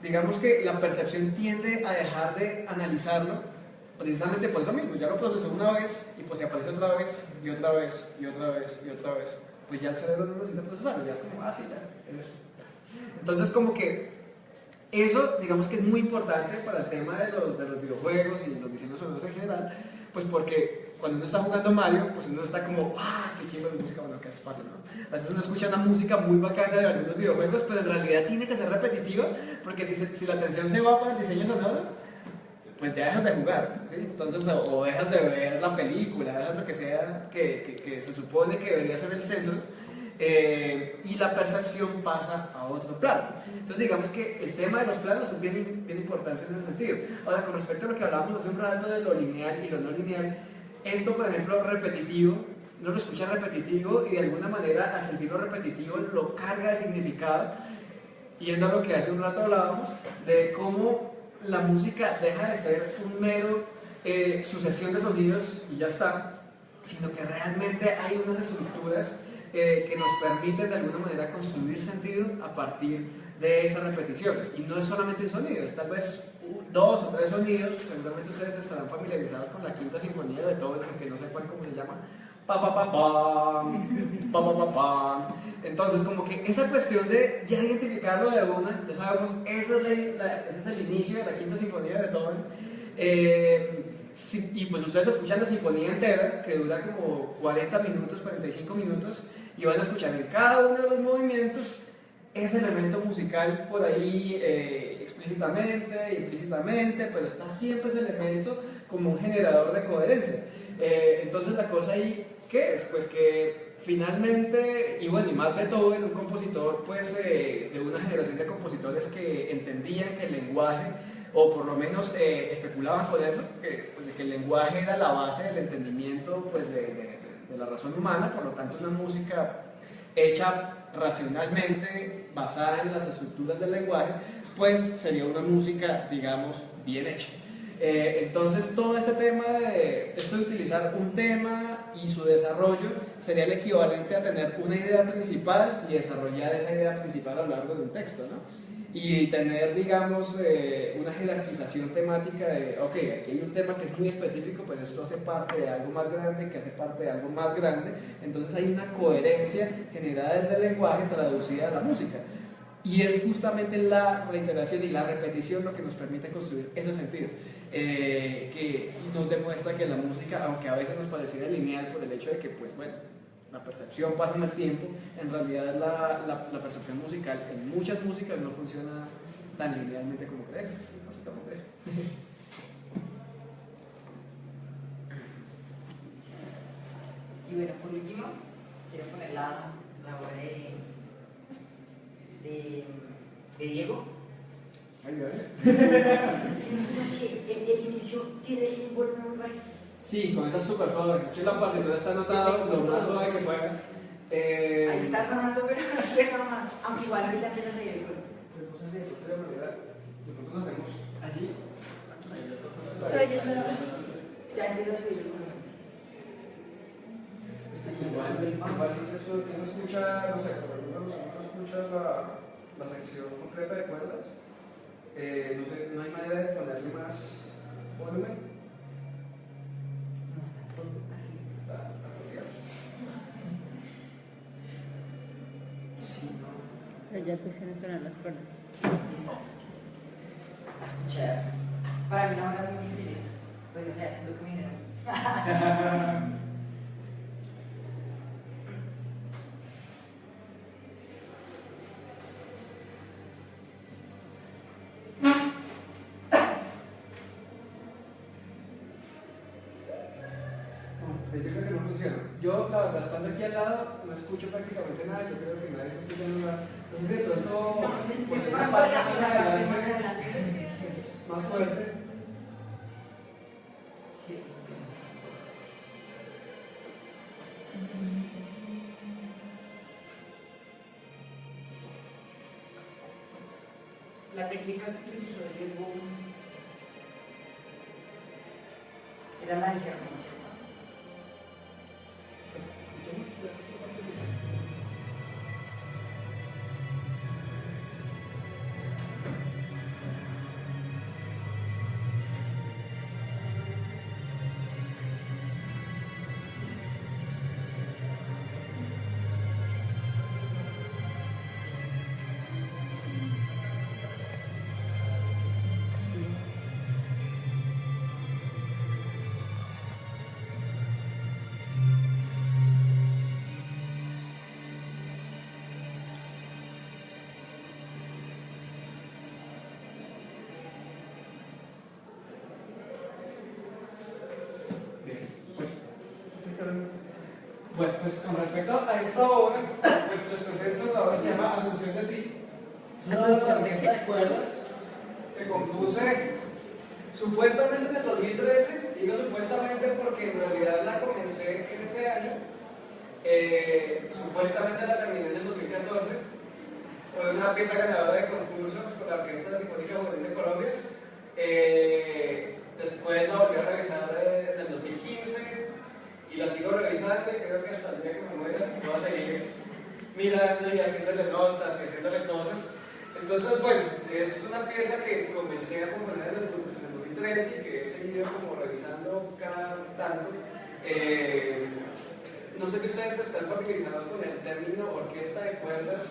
digamos que la percepción tiende a dejar de analizarlo precisamente por eso mismo. Ya lo procesó una vez y pues si aparece otra vez y otra vez y otra vez y otra vez, pues ya el cerebro no necesita procesarlo, ya es como, ah, sí, ya, es eso. Entonces, como que eso, digamos que es muy importante para el tema de los videojuegos y los diseños sonoros en general, pues porque cuando uno está jugando Mario, pues uno está como, ¡ah, qué chingo de música! Bueno, ¿qué pasa, no? A veces uno escucha una música muy bacana de algunos videojuegos, pero en realidad tiene que ser repetitiva, porque si la atención se va para el diseño sonoro, pues ya dejas de jugar, ¿sí? Entonces, o dejas de ver la película, dejas lo que sea que se supone que debería ser el centro, y la percepción pasa a otro plano. Entonces, digamos que el tema de los planos es bien importante en ese sentido. Ahora, con respecto a lo que hablábamos hace un rato de lo lineal y lo no lineal, esto, por ejemplo, repetitivo, uno lo escucha repetitivo y de alguna manera, al sentirlo repetitivo, lo carga de significado, yendo a lo que hace un rato hablábamos, de cómo la música deja de ser un mero sucesión de sonidos y ya está, sino que realmente hay unas estructuras que nos permiten de alguna manera construir sentido a partir de esas repeticiones. Y no es solamente un sonido, es tal vez 2 o 3 sonidos. Seguramente ustedes estarán familiarizados con la Quinta Sinfonía de Beethoven, aunque no sepan cómo se llama. Pa pa pa pam, pa pa pa pam. Entonces, como que esa cuestión de ya identificarlo de una, ya sabemos, ese es el inicio de la Quinta Sinfonía de Beethoven. Y pues ustedes escuchan la sinfonía entera, que dura como 40 minutos, 45 minutos, y van a escuchar en cada uno de los movimientos ese elemento musical por ahí explícitamente, implícitamente, pero está siempre ese elemento como un generador de coherencia. Entonces la cosa ahí, ¿qué es? Pues que finalmente, y bueno, y más Beethoven, un compositor pues de una generación de compositores que entendían que el lenguaje, o por lo menos especulaban con eso, que el lenguaje era la base del entendimiento pues, de la razón humana, por lo tanto una música hecha racionalmente, basada en las estructuras del lenguaje, pues sería una música, digamos, bien hecha. Entonces todo este tema de esto de utilizar un tema y su desarrollo sería el equivalente a tener una idea principal y desarrollar esa idea principal a lo largo de un texto, ¿no? Y tener, digamos, una jerarquización temática de, ok, aquí hay un tema que es muy específico, pero esto hace parte de algo más grande, que hace parte de algo más grande, entonces hay una coherencia generada desde el lenguaje traducida a la música. Y es justamente la reiteración y la repetición lo que nos permite construir ese sentido, que nos demuestra que la música, aunque a veces nos pareciera lineal por el hecho de que, pues bueno, la percepción pasa en el tiempo, en realidad la percepción musical en muchas músicas no funciona tan linealmente como creemos, básicamente eso. Y bueno, por último, quiero poner la obra de Diego. Ay, gracias. Que el inicio tiene un volumen bajo. Sí, con esa súper suave. Es que la partitura está anotada lo más suave que pueda. Ahí está sonando, pero no suena más. Aunque igual ahorita empieza a seguir el volumen. De pronto nos hacemos allí. Ya empieza a subir el volumen. Igual no escucha, no sé, por alguna razón no escucha la sección completa de cuerdas. No sé, no hay manera de ponerle más volumen. No, está todo arriba. Está apropiado. Sí, no. Pero ya empiezan a sonar las cuerdas. Empieza a escuchar. Para mí una obra muy misteriosa. Bueno, o sea, es lo que me dijeron. Yo creo que no funciona. Yo, la verdad, estando aquí al lado, no escucho prácticamente nada. Yo creo que nadie está escuchando nada. No sé, de pronto, poner una parte más adelante es más fuerte. Sí, la técnica que utilizó Diego era la alternanza. Bueno, pues con respecto a esta obra, pues les presento la obra que se llama Asunción de ti. Es una orquesta de cuerdas que compuse supuestamente en el 2013. Digo supuestamente porque en realidad la comencé en ese año. Supuestamente la terminé en el 2014. Fue una pieza ganadora de concurso por la Orquesta Sinfónica Juvenil de Colombia. Después la volví a revisar en el 2015 y la sigo revisando y creo que hasta el día que me muera voy a seguir mirando y haciéndole notas y haciéndole cosas. Entonces, bueno, es una pieza que comencé a componer en el 2013 y que he seguido como revisando cada tanto. No sé si ustedes están familiarizados con el término orquesta de cuerdas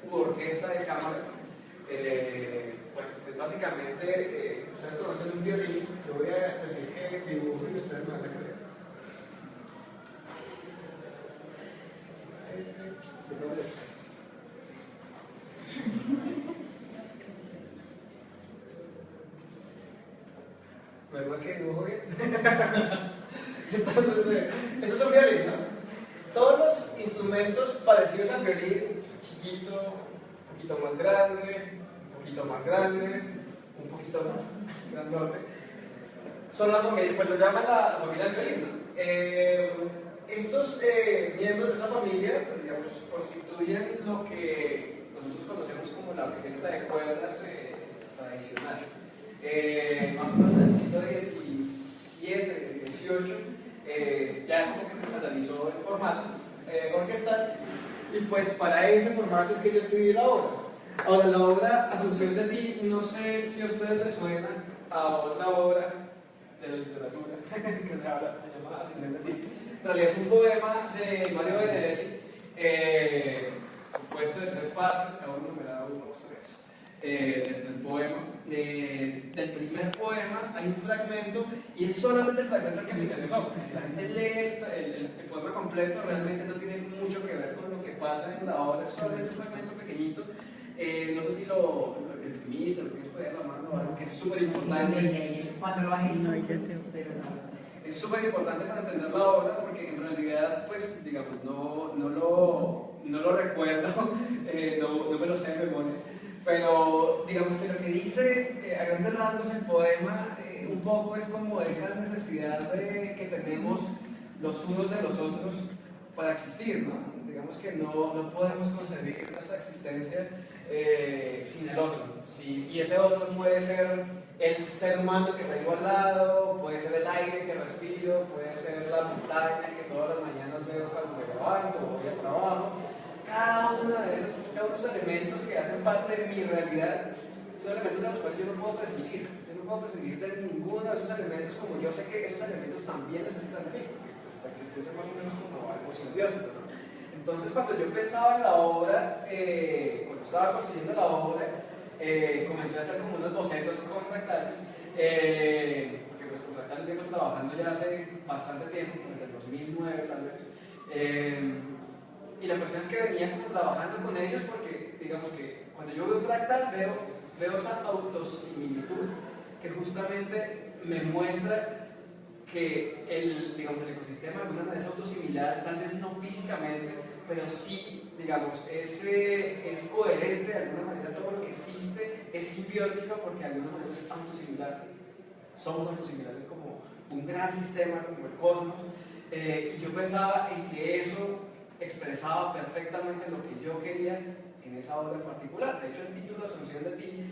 u orquesta de cámara. Bueno, pues básicamente, ustedes conocen un violín, yo voy a decir que dibujo y ustedes me van a creer. ¿Verdad que dibujo bien? Entonces, eso es un violín, ¿no? Todos los instrumentos parecidos al violín, chiquito, un poquito más grande, un poquito más grande, un poquito más grandote, son la familia, pues lo llaman la familia del violín, ¿no? estos miembros de esa familia, pues, digamos, constituyen lo que nosotros conocemos como la orquesta de cuerdas tradicional. Más o menos en el siglo XVII, XVIII, ya como que se estandarizó el formato orquestal, y pues para ese formato es que yo escribí la obra. Ahora, la obra Asunción de ti, no sé si a ustedes les suena a otra obra de la literatura que se llama Asunción de ti. En realidad es un poema de Mario Benedetti, compuesto de 3 partes, cada uno numerado 1, 2, 3. Dentro del poema, del primer poema hay un fragmento, y es solamente el fragmento el que me interesó, porque si la gente lee el poema completo, realmente no tiene mucho que ver con lo que pasa en la obra, es solamente un fragmento pequeñito. No sé si lo imprimiste, lo tienes por ahí a la mano, algo que es súper importante. Cuando lo agilizo, es súper importante para entender la obra, porque en realidad, pues, digamos, no lo recuerdo, no me lo sé de memoria, pero digamos que lo que dice a grandes rasgos el poema un poco es como esa necesidad que tenemos los unos de los otros para existir, ¿no? Digamos que no podemos concebir nuestra existencia sin el otro. Sí, y ese otro puede ser el ser humano que tengo al lado, puede ser el aire que respiro, puede ser la montaña que todas las mañanas veo cuando me levanto o voy al trabajo. Cada uno de esos elementos que hacen parte de mi realidad son elementos de los cuales yo no puedo prescindir. Yo no puedo prescindir de ninguno de esos elementos, como yo sé que esos elementos también necesitan de mí, porque pues, la existencia es más o menos como algo simbiótico, ¿no? Entonces, cuando yo pensaba en la obra, cuando estaba construyendo la obra, comencé a hacer como unos bocetos con fractales, porque pues con fractales vengo trabajando ya hace bastante tiempo, desde el 2009 tal vez, y la cuestión es que venía como trabajando con ellos porque, digamos que cuando yo veo un fractal, veo esa autosimilitud que justamente me muestra que el ecosistema de alguna manera es autosimilar, tal vez no físicamente, pero sí, digamos, es coherente de alguna manera, todo lo que existe es simbiótico porque de alguna manera es autosimilar. Somos autosimilares como un gran sistema, como el cosmos, y yo pensaba en que eso expresaba perfectamente lo que yo quería en esa obra en particular. De hecho, el título Asunción de ti,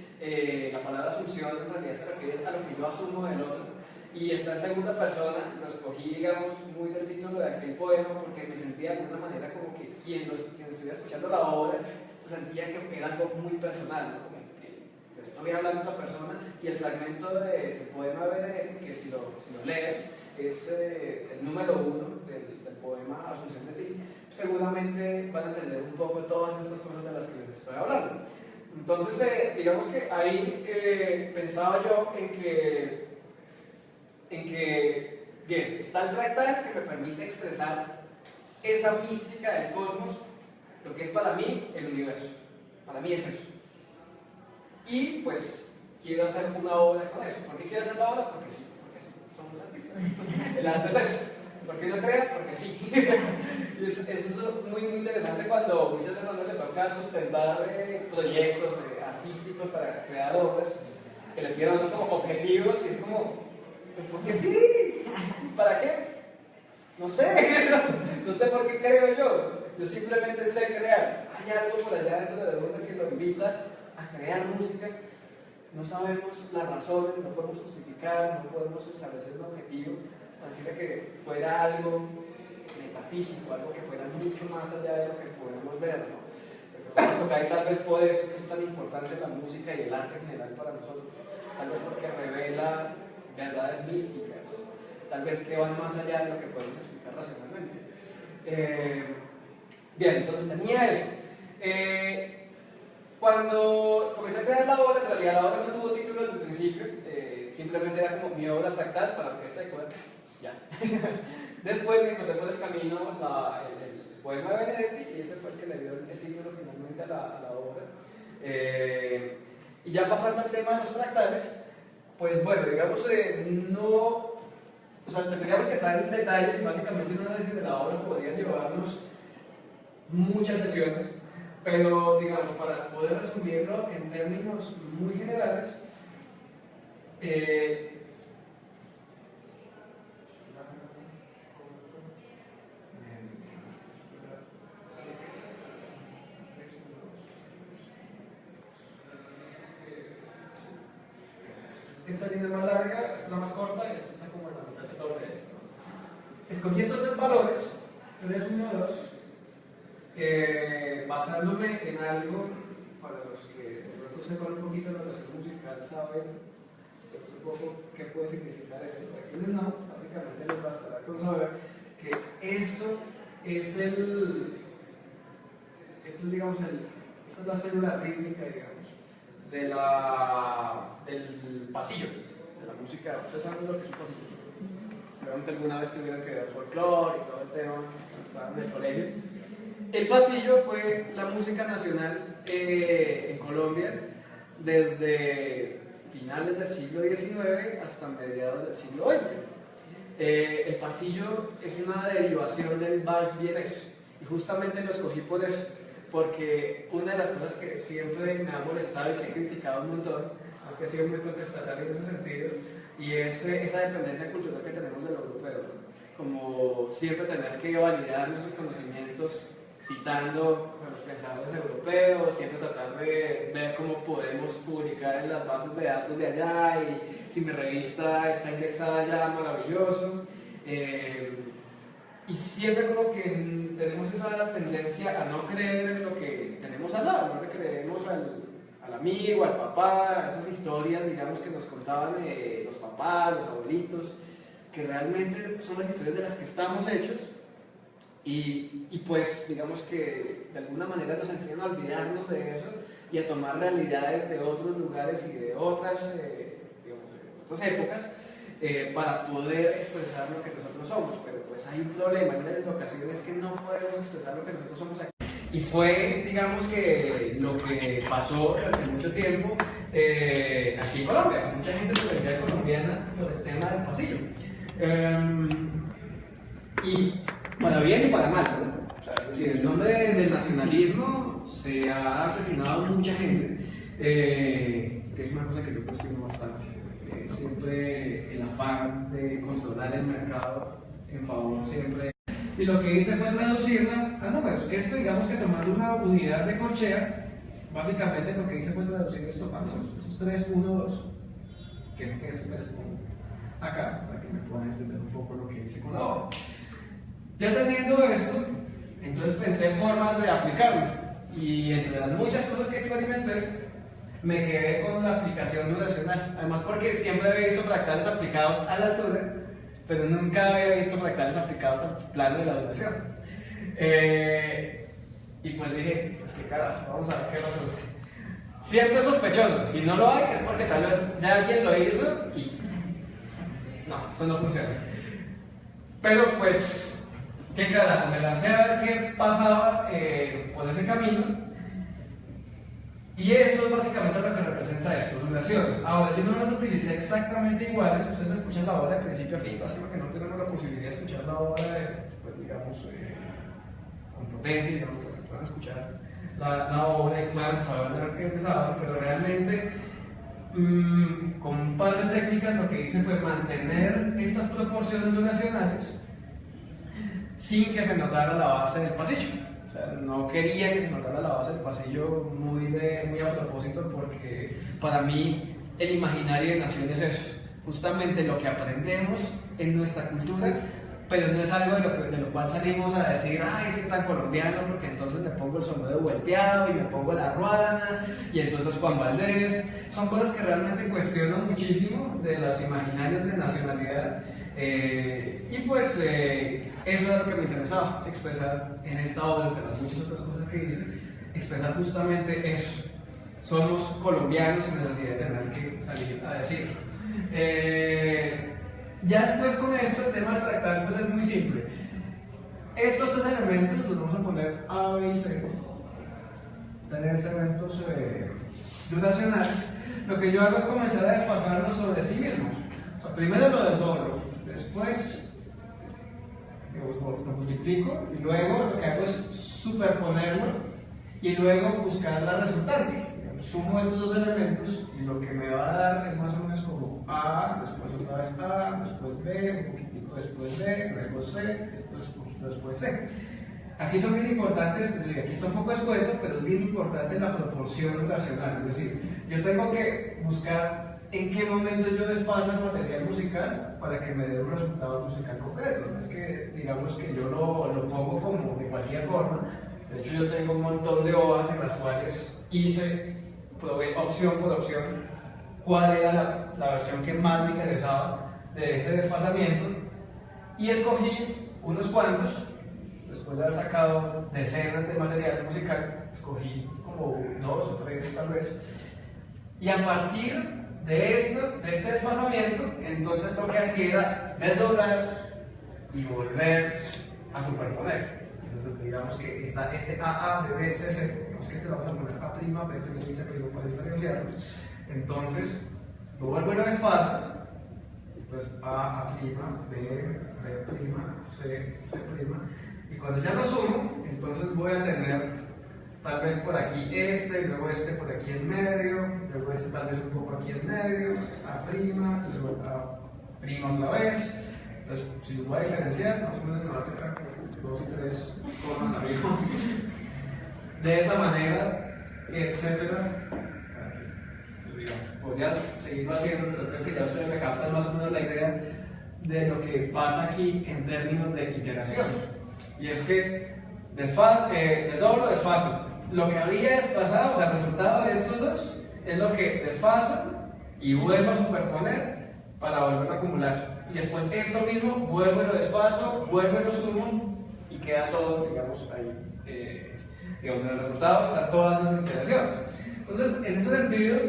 la palabra asunción en realidad se refiere a lo que yo asumo del otro, y está en segunda persona. Lo escogí, digamos, muy del título de aquel poema porque me sentía de alguna manera como que quien estuviera escuchando la obra se sentía que era algo muy personal, ¿no? Como que le estoy hablando a esa persona, y el fragmento del poema de Benedetti, que si lo lees, es el número 1 del poema Asunción de ti, seguramente van a entender un poco todas estas cosas de las que les estoy hablando. Entonces, digamos que ahí pensaba yo en que, bien, está el fractal que me permite expresar esa mística del cosmos, lo que es para mí el universo. Para mí es eso. Y pues quiero hacer una obra con eso. ¿Por qué quiero hacer la obra? Porque sí, somos artistas. El arte es eso. ¿Por qué no crea? Porque sí. Eso es muy interesante cuando muchas veces a uno le toca sustentar proyectos artísticos para crear obras que les dieron como objetivos, y es como, pues ¿por qué sí? ¿Para qué? No sé, no sé por qué creo yo simplemente sé crear. Hay algo por allá dentro de uno que lo invita a crear música. No sabemos las razones, no podemos justificar, no podemos establecer un objetivo, así que fuera algo metafísico, algo que fuera mucho más allá de lo que podemos ver, ¿no? Esto que hay tal vez por eso es que es tan importante la música y el arte en general para nosotros, tal vez porque revela verdades místicas, tal vez que van más allá de lo que podemos explicar racionalmente. Bien, entonces tenía eso. Cuando comencé a crear la obra, en realidad la obra no tuvo título desde el principio, simplemente era como mi obra fractal para orquesta de cuerdas. Ya. Después me encontré por el camino el poema de Benedetti, y ese fue el que le dio el título finalmente a la obra. Y ya pasando al tema de los fractales, pues bueno, digamos, o sea, tendríamos que entrar en detalles, y básicamente un análisis de la obra podría llevarnos muchas sesiones, pero digamos, para poder resumirlo en términos muy generales, esta línea es más larga, esta es la más corta y esta está como en la mitad, se doble esto. Escogí estos 3 valores, 3, 1, 2, basándome en algo, para los que de pronto sepan un poquito de notación musical, saben un poco qué puede significar esto. Para quienes no, básicamente les bastará con saber que esto es digamos, esta es la célula rítmica, digamos, del pasillo, de la música. ¿Ustedes saben lo que es un pasillo? Seguramente alguna vez tuvieron que ver folclore y todo el tema cuando estaban en el colegio. El pasillo fue la música nacional en Colombia desde finales del siglo XIX hasta mediados del siglo XX. El pasillo es una derivación del vals vienés y justamente lo escogí por eso, porque una de las cosas que siempre me ha molestado y que he criticado un montón, es que ha sido muy contestatario en ese sentido, y es esa dependencia cultural que tenemos de lo europeo, como siempre tener que validar nuestros conocimientos citando a los pensadores europeos, siempre tratar de ver cómo podemos publicar en las bases de datos de allá y si mi revista está indexada allá, maravilloso. Y siempre como que tenemos esa tendencia a no creer en lo que tenemos al lado, no le creemos al amigo, al papá, esas historias, digamos, que nos contaban los papás, los abuelitos, que realmente son las historias de las que estamos hechos. Y pues digamos que de alguna manera nos enseñan a olvidarnos de eso y a tomar realidades de otros lugares y de otras, digamos, de otras épocas para poder expresar lo que nosotros somos. Pero pues hay un problema, una deslocación es que no podemos expresar lo que nosotros somos aquí. Y fue, digamos, que lo que pasó durante mucho tiempo aquí en Colombia. Mucha gente se sentía colombiana por el tema del pasillo. Y para bien y para mal, ¿no? O sea, es decir, en nombre del nacionalismo se ha asesinado a mucha gente, que es una cosa que yo cuestiono bastante. Siempre el afán de controlar el mercado en favor siempre. Y lo que hice fue traducirla a números. Esto, digamos que tomando una unidad de corchea, básicamente lo que hice fue traducir esto a números. Estos 3, 1, 2, que es esto que les pongo acá, para que me puedan entender un poco lo que hice con la hoja. Ya teniendo esto, entonces pensé formas de aplicarlo. Y entre las muchas cosas que experimenté, me quedé con la aplicación duracional. Además porque siempre había visto fractales aplicados a la altura, pero nunca había visto fractales aplicados al plano de la duración. Y pues dije, pues qué carajo, vamos a ver qué resulta. Siempre es sospechoso, si no lo hay es porque tal vez ya alguien lo hizo y no, eso no funciona. Pero pues, qué carajo, me lancé a ver qué pasaba por ese camino. Y eso es básicamente lo que representa esto, duraciones. Ahora, yo no las utilicé exactamente iguales, ustedes escuchan la obra de principio a fin, básicamente que no tenemos la posibilidad de escuchar la obra, pues digamos, con potencia, digamos, que puedan escuchar la obra y puedan saber de lo que empezaba, pero realmente, con un par de técnicas, lo que hice fue mantener estas proporciones duracionales sin que se notara la base del pasillo. O sea, no quería que se notara la base del pasillo muy a propósito, porque para mí el imaginario de nación es eso, justamente lo que aprendemos en nuestra cultura, pero no es algo de lo cual salimos a decir, ay, soy tan colombiano, porque entonces me pongo el sombrero volteado y me pongo la ruana, y entonces Juan Valdés. Son cosas que realmente cuestiono muchísimo de los imaginarios de nacionalidad. Y pues eso era lo que me interesaba, expresar en esta obra, entre las muchas otras cosas que hice, expresar justamente eso. Somos colombianos sin necesidad de tener que salir a decirlo. Ya después con esto, el tema del fractal pues es muy simple. Estos 3 elementos los vamos a poner A, B y C. 3 elementos duracionales. Lo que yo hago es comenzar a desfasarlos sobre sí mismos. O sea, primero lo desdoblo, después lo multiplico y luego lo que hago es superponerlo y luego buscar la resultante. Sumo estos 2 elementos y lo que me va a dar es más o menos como A, después otra vez A, después B, un poquitico después B, luego C, después un poquito después C. Aquí son bien importantes, es decir, aquí está un poco escueto, pero es bien importante la proporción racional. Es decir, yo tengo que buscar en qué momento yo desfaso el material musical para que me dé un resultado musical concreto. No es que digamos que yo lo pongo como de cualquier forma. De hecho, yo tengo un montón de hojas en las cuales probé opción por opción cuál era la versión que más me interesaba de ese desfasamiento y escogí unos cuantos. Después de haber sacado decenas de material musical, escogí como 2 o 3 tal vez, y a partir de este desfasamiento, entonces lo que hacía era desdoblar y volver a superponer. Entonces digamos que está este AA, B, B, C, C, digamos que este lo vamos a poner A', B', y C' para diferenciarlo. Entonces lo vuelvo y lo desfaso, entonces A', B, B', C', C', y cuando ya lo sumo, entonces voy a tener tal vez por aquí luego este por aquí en medio, luego este tal vez un poco aquí en medio, A', luego A' otra vez. Entonces, si lo voy a diferenciar, más o menos me va a tocar 2 y 3 formas arriba. De esa manera, etcétera. Podría seguirlo haciendo, pero creo que ya ustedes me captan más o menos la idea de lo que pasa aquí en términos de iteración. Y es que desdoblo, desfaso. Lo que había desfasado, o sea, el resultado de estos dos, es lo que desfaso y vuelvo a superponer para volverlo a acumular. Y después esto mismo, vuelvo y lo desfaso, vuelvo y lo sumo y queda todo, digamos, ahí. Digamos, en el resultado están todas esas iteraciones. Entonces, en ese sentido,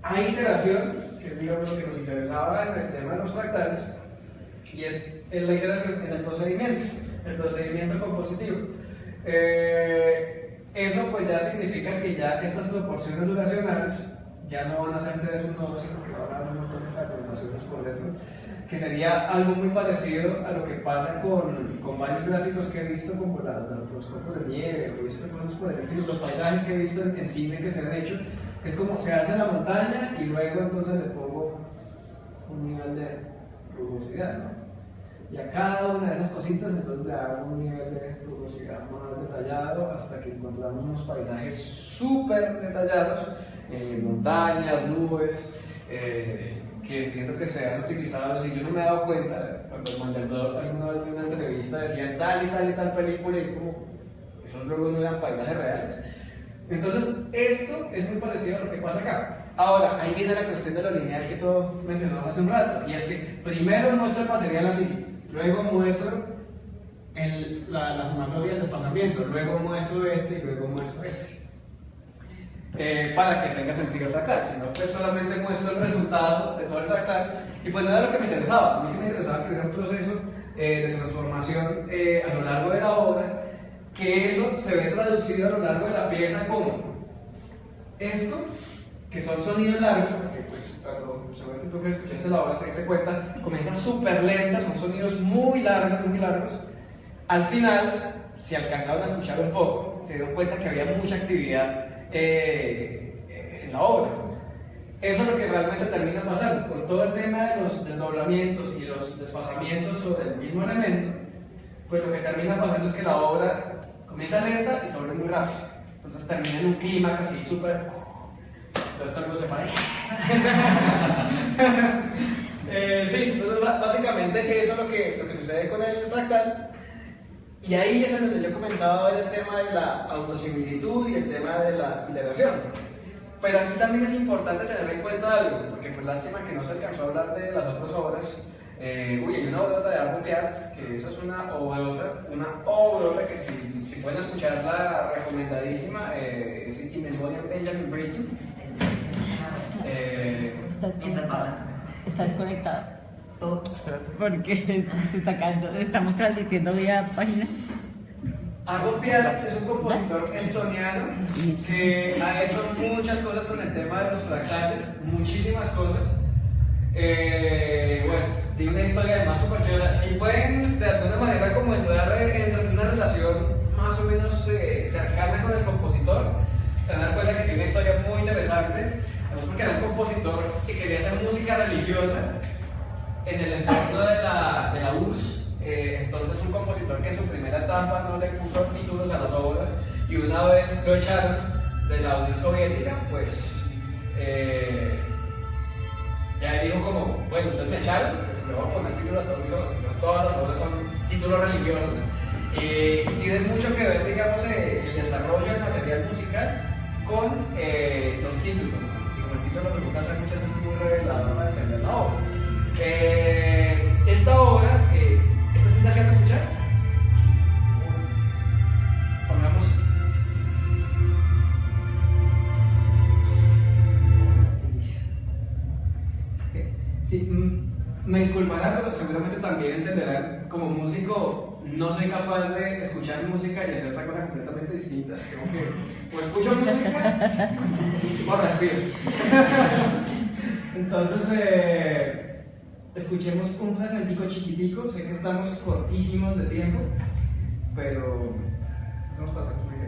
hay iteración, que es digamos lo que nos interesaba en el tema de los fractales, y es la iteración en el procedimiento compositivo. Eso pues ya significa que ya estas proporciones duracionales ya no van a ser 3, 1, 2, sino que van a haber un montón de fragmentaciones por dentro, que sería algo muy parecido a lo que pasa con varios gráficos que he visto, como los copos de nieve, he visto cosas por el estilo, los paisajes que he visto en cine que se han hecho, que es como se hace la montaña y luego entonces le pongo un nivel de rugosidad, ¿no? Y a cada una de esas cositas entonces le hago un nivel de rugosidad más detallado hasta que encontramos unos paisajes súper detallados, montañas, nubes, que entiendo que se han utilizado. Si yo no me he dado cuenta, cuando Mandelbrot alguna vez en una entrevista decía tal y tal y tal película, y como esos luego no eran paisajes reales. Entonces, esto es muy parecido a lo que pasa acá. Ahora, ahí viene la cuestión de lo lineal que todos mencionamos hace un rato, y es que primero muestro el material así, luego muestro la sumatoria del desfasamiento, luego muestro este y luego muestro este. Para que tenga sentido el fractal, si no, pues solamente muestro el resultado de todo el fractal, y pues no era lo que me interesaba. A mí sí me interesaba que hubiera un proceso de transformación a lo largo de la obra, que eso se ve traducido a lo largo de la pieza como esto, que son sonidos largos, porque pues cuando seguramente tú que escuchaste la obra te diste cuenta, comienza súper lenta, son sonidos muy largos, muy largos. Al final, si alcanzaron a escuchar un poco, se dieron cuenta que había mucha actividad en la obra. Eso es lo que realmente termina pasando, con todo el tema de los desdoblamientos y los desfasamientos sobre el mismo elemento, pues lo que termina pasando es que la obra comienza lenta y se vuelve muy rápida. Entonces termina en un clímax así súper... Entonces todo el mundo se para. Sí, entonces básicamente eso es lo que sucede con el fractal. Y ahí es donde yo comenzaba a ver el tema de la autosimilitud y el tema de la iteración. Pero aquí también es importante tener en cuenta algo, porque pues lástima que no se alcanzó a hablar de las otras obras. Hay una obrota de Arvo Pärt, que esa es una obrota que si pueden escucharla, recomendadísima, es In Memoriam Benjamin Britten. Estás desconectado. Todo. Porque estamos transmitiendo vía página. Arvo Pärt es un compositor estoniano que ha hecho muchas cosas con el tema de los fractales, muchísimas cosas. Bueno, tiene una historia además súper chévere. Si pueden de alguna manera como entrar en una relación más o menos cercana con el compositor, se van a dar cuenta que tiene una historia muy interesante. Además porque era un compositor que quería hacer música religiosa en el entorno de la URSS. Entonces un compositor que en su primera etapa no le puso títulos a las obras, y una vez lo echaron de la Unión Soviética, pues Y ahí dijo como, bueno, entonces me echaron, pues me voy a poner título a todos mis obras. Entonces todas las obras son títulos religiosos. Y tiene mucho que ver, digamos, el desarrollo del material musical con los títulos, ¿no? Y como el título nos gusta hacer muchas veces muy revelador para entender la obra. Esta obra, ¿esta sí se alcanza a escuchar? Pongamos. Sí, me disculparán, pero seguramente también entenderán, como músico no soy capaz de escuchar música y hacer otra cosa completamente distinta. Tengo que, o escucho música o respiro. Entonces, escuchemos un fragmentico chiquitico, sé que estamos cortísimos de tiempo, pero vamos a pasar por ahí.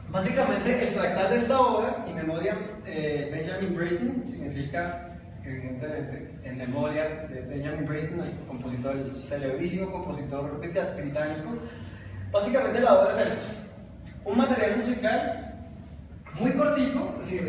Básicamente, el fractal de esta obra, In Memoriam Benjamin Britten, significa, evidentemente, en memoria de Benjamin Britten, el compositor, el celebrísimo compositor británico. Básicamente, la obra es esto: un material musical muy cortico, es decir,